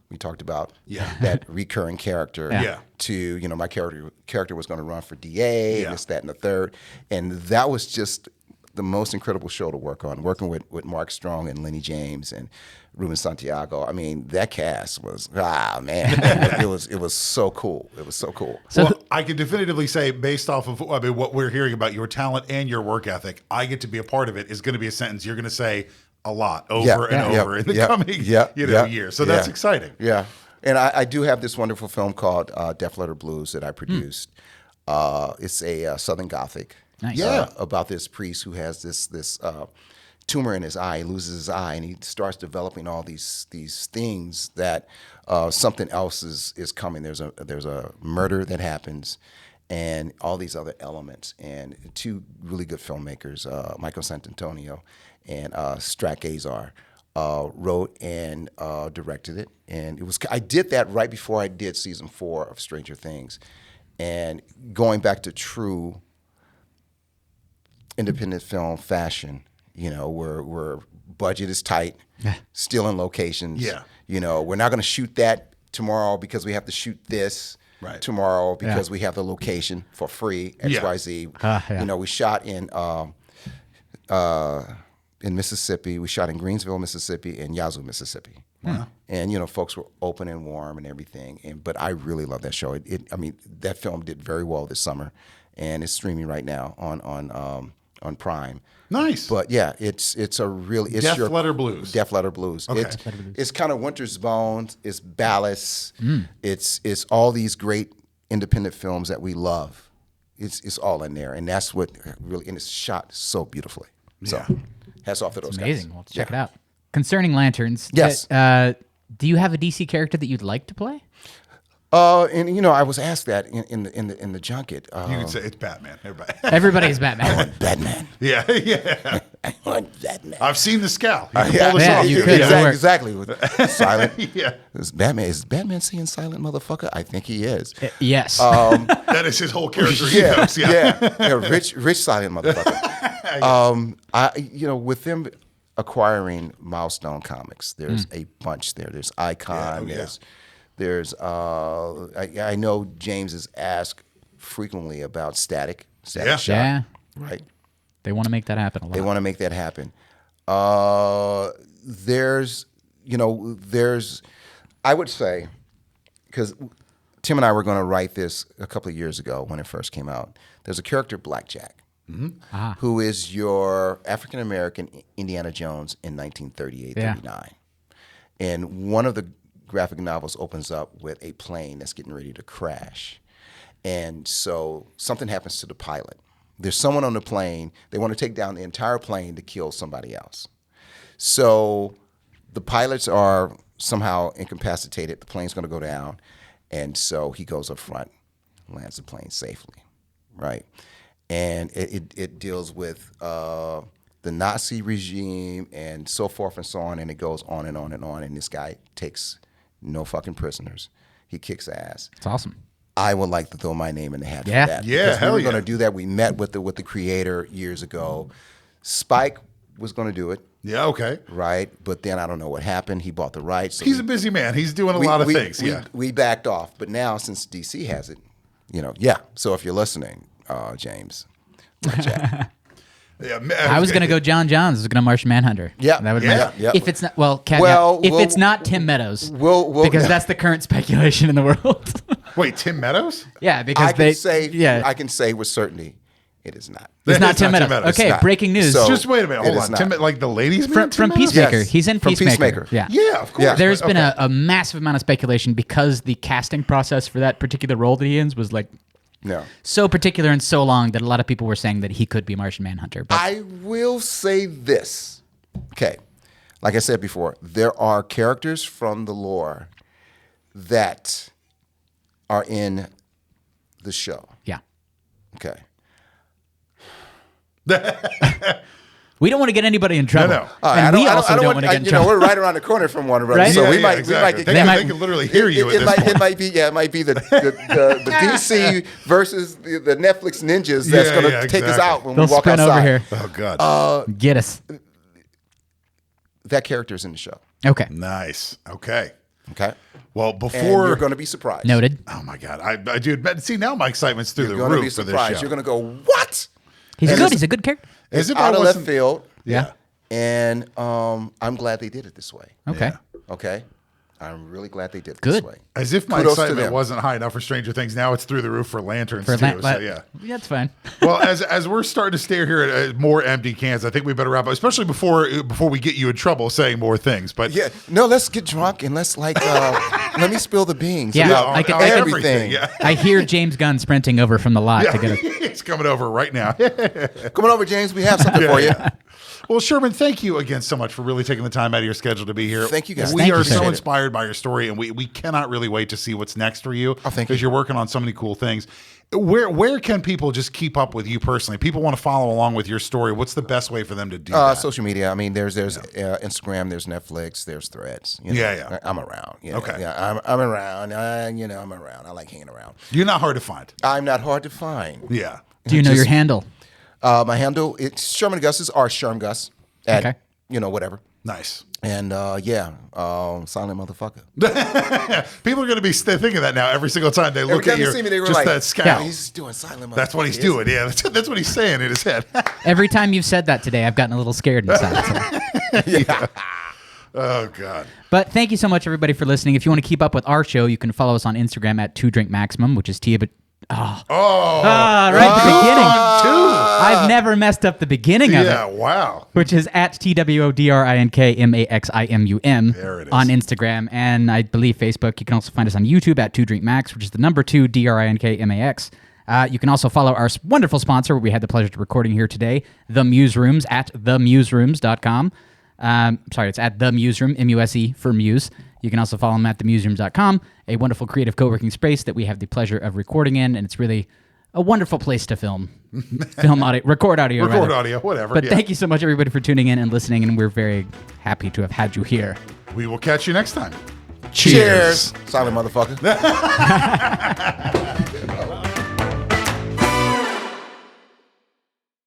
We talked about Yeah. that recurring character. Yeah. To, you know, my character was going to run for DA, and this, that, and the third. And that was just the most incredible show to work on, working with Mark Strong and Lenny James and Ruben Santiago. I mean, that cast was, man, it was so cool. It was so cool. So well, I can definitively say, based off of what we're hearing about your talent and your work ethic, I get to be a part of it is going to be a sentence you're going to say a lot over and over in the coming year. So that's exciting. Yeah. And I do have this wonderful film called Death Letter Blues that I produced. It's a Southern Gothic. Nice. About this priest who has this tumor in his eye. He loses his eye, and he starts developing all these things that something else is coming. There's a murder that happens, and all these other elements. And two really good filmmakers, Michael Sant'Antonio and Strat Gazar, wrote and directed it. And I did that right before I did season 4 of Stranger Things, and going back to true independent film fashion, you know, where budget is tight, still in locations. Yeah. You know, we're not going to shoot that tomorrow because we have to shoot this tomorrow because we have the location for free, XYZ. You know, we shot in Mississippi. We shot in Greensville, Mississippi, and Yazoo, Mississippi. Wow. And, you know, folks were open and warm and everything. But I really love that show. I mean, that film did very well this summer, and it's streaming right now on Prime. Nice. But yeah, it's a really Death Letter Blues. Death Letter Blues. Okay. It's kind of Winter's Bones. It's Ballast. It's all these great independent films that we love. It's all in there, and that's what really, and it's shot so beautifully. So hats off to those amazing. guys. We'll check it out. Concerning lanterns, yes. Do you have a DC character that you'd like to play? And you know, I was asked that in the junket. You can say it's Batman. Everybody's Batman. I want Batman. Yeah. I want Batman. I've seen the scowl. You can pull this yeah, off. you could. Exactly. With silent. Is Batman saying silent motherfucker? I think he is. Yes. That is his whole character ethos. Rich silent motherfucker. You know, with them acquiring Milestone Comics, there's a bunch there. There's Icon. There's I know James is asked frequently about Static Shock, right? They want to make that happen a lot. They want to make that happen. There's I would say, because Tim and I were going to write this a couple of years ago when it first came out. There's a character, Blackjack, who is your African American Indiana Jones in 1938, 39, and one of the graphic novels opens up with a plane that's getting ready to crash. And so something happens to the pilot. There's someone on the plane. They want to take down the entire plane to kill somebody else. So the pilots are somehow incapacitated. The plane's going to go down. And so he goes up front, lands the plane safely, right? And it deals with the Nazi regime and so forth and so on. And it goes on and on and on. And this guy takes no fucking prisoners. He kicks ass. It's awesome. I would like to throw my name in the hat for that. Yeah, because we were going to do that. We met with the creator years ago. Spike was going to do it. Yeah, okay. Right? But then I don't know what happened. He bought the rights. So he's a busy man. He's doing a lot of things. We backed off. But now, since DC has it, you know, so if you're listening, James, Jack. I was going to go John Johns. I was going to Martian Manhunter. Yeah. That would if it's not, it's not Tim Meadows. Because that's the current speculation in the world. Wait, Tim Meadows? Yeah, because I can say with certainty it is not. It's not Tim Meadows. Okay, breaking news. So, just wait a minute. Hold on. Tim, like the ladies' man? From Peacemaker. Yes. He's in Peacemaker. Yeah, of course. Yeah. There's been a massive amount of speculation because the casting process for that particular role that he is was like so particular and so long that a lot of people were saying that he could be Martian Manhunter. But I will say this. Okay. Like I said before, there are characters from the lore that are in the show. Yeah. Okay. We don't want to get anybody in trouble. No. And we also don't want to get in trouble. We're right around the corner from one another, right? so we might exactly. get. They can literally hear you. It might be the DC versus the Netflix ninjas that's going to take us out when we walk outside. Over here. Oh God. Get us. That character's in the show. Okay. Nice. Okay. Well, And before you're going to be surprised. Noted. Oh my God, I dude, see now my excitement's through You're the going to be roof for this surprised. show. You're going to go, what? He's good. He's a good character. As if Out I of left wasn't. field. Yeah. And I'm glad they did it this way. Okay. Yeah. Okay? I'm really glad they did it Good. this way. As if my Kudos to excitement them. wasn't high enough for Stranger Things. Now it's through the roof for Lanterns too. So yeah. That's fine. Well, as we're starting to stare here at more empty cans, I think we better wrap up, especially before we get you in trouble saying more things. But Yeah. No, let's get drunk and let's let me spill the beans Yeah, about I can- everything. Yeah. I hear James Gunn sprinting over from the lot to get us. It's coming over right now. Come on over, James. We have something for you. Well, Sherman, thank you again so much for really taking the time out of your schedule to be here. Thank you, guys. We Thank are you, sir. so inspired by your story, and we cannot really wait to see what's next for you. Oh, thank because you. you're working on so many cool things. Where can people just keep up with you personally? People want to follow along with your story. What's the best way for them to do that? Social media. I mean, there's Instagram, there's Netflix, there's Threads. You know, Yeah. I'm around. You know, Okay. Yeah, I'm around. I'm around. I like hanging around. You're not hard to find. I'm not hard to find. Yeah. Do you know your handle? My handle, it's Sherman Augustus or Sherm Gus at, Okay. Whatever. Nice. And silent motherfucker. People are going to be thinking that now every single time they look time at they you. see me, they were just like, that scowl. He's doing silent motherfucker. That's what he's doing. Yeah, that's what he's saying in his head. Every time you've said that today, I've gotten a little scared inside. So. Yeah. Oh God. But thank you so much, everybody, for listening. If you want to keep up with our show, you can follow us on Instagram at TwoDrinkMaximum, which is right at the beginning. I've never messed up the beginning of Yeah. it. Wow. Which is at TWODRINKMAXIMUM There it is. on Instagram and I believe Facebook. You can also find us on YouTube at 2DrinkMax, which is the number 2 DRINKMAX. You can also follow our wonderful sponsor, where we had the pleasure of recording here today, The Muserooms at themuserooms.com. Sorry, it's at The Museroom, M-U-S-E for Muse. You can also follow them at themuserooms.com, a wonderful creative co-working space that we have the pleasure of recording in, and it's really a wonderful place to film audio, record audio. Record rather. audio, whatever. But yeah. thank you so much, everybody, for tuning in and listening, and we're very happy to have had you here. We will catch you next time. Cheers. Silent motherfucker.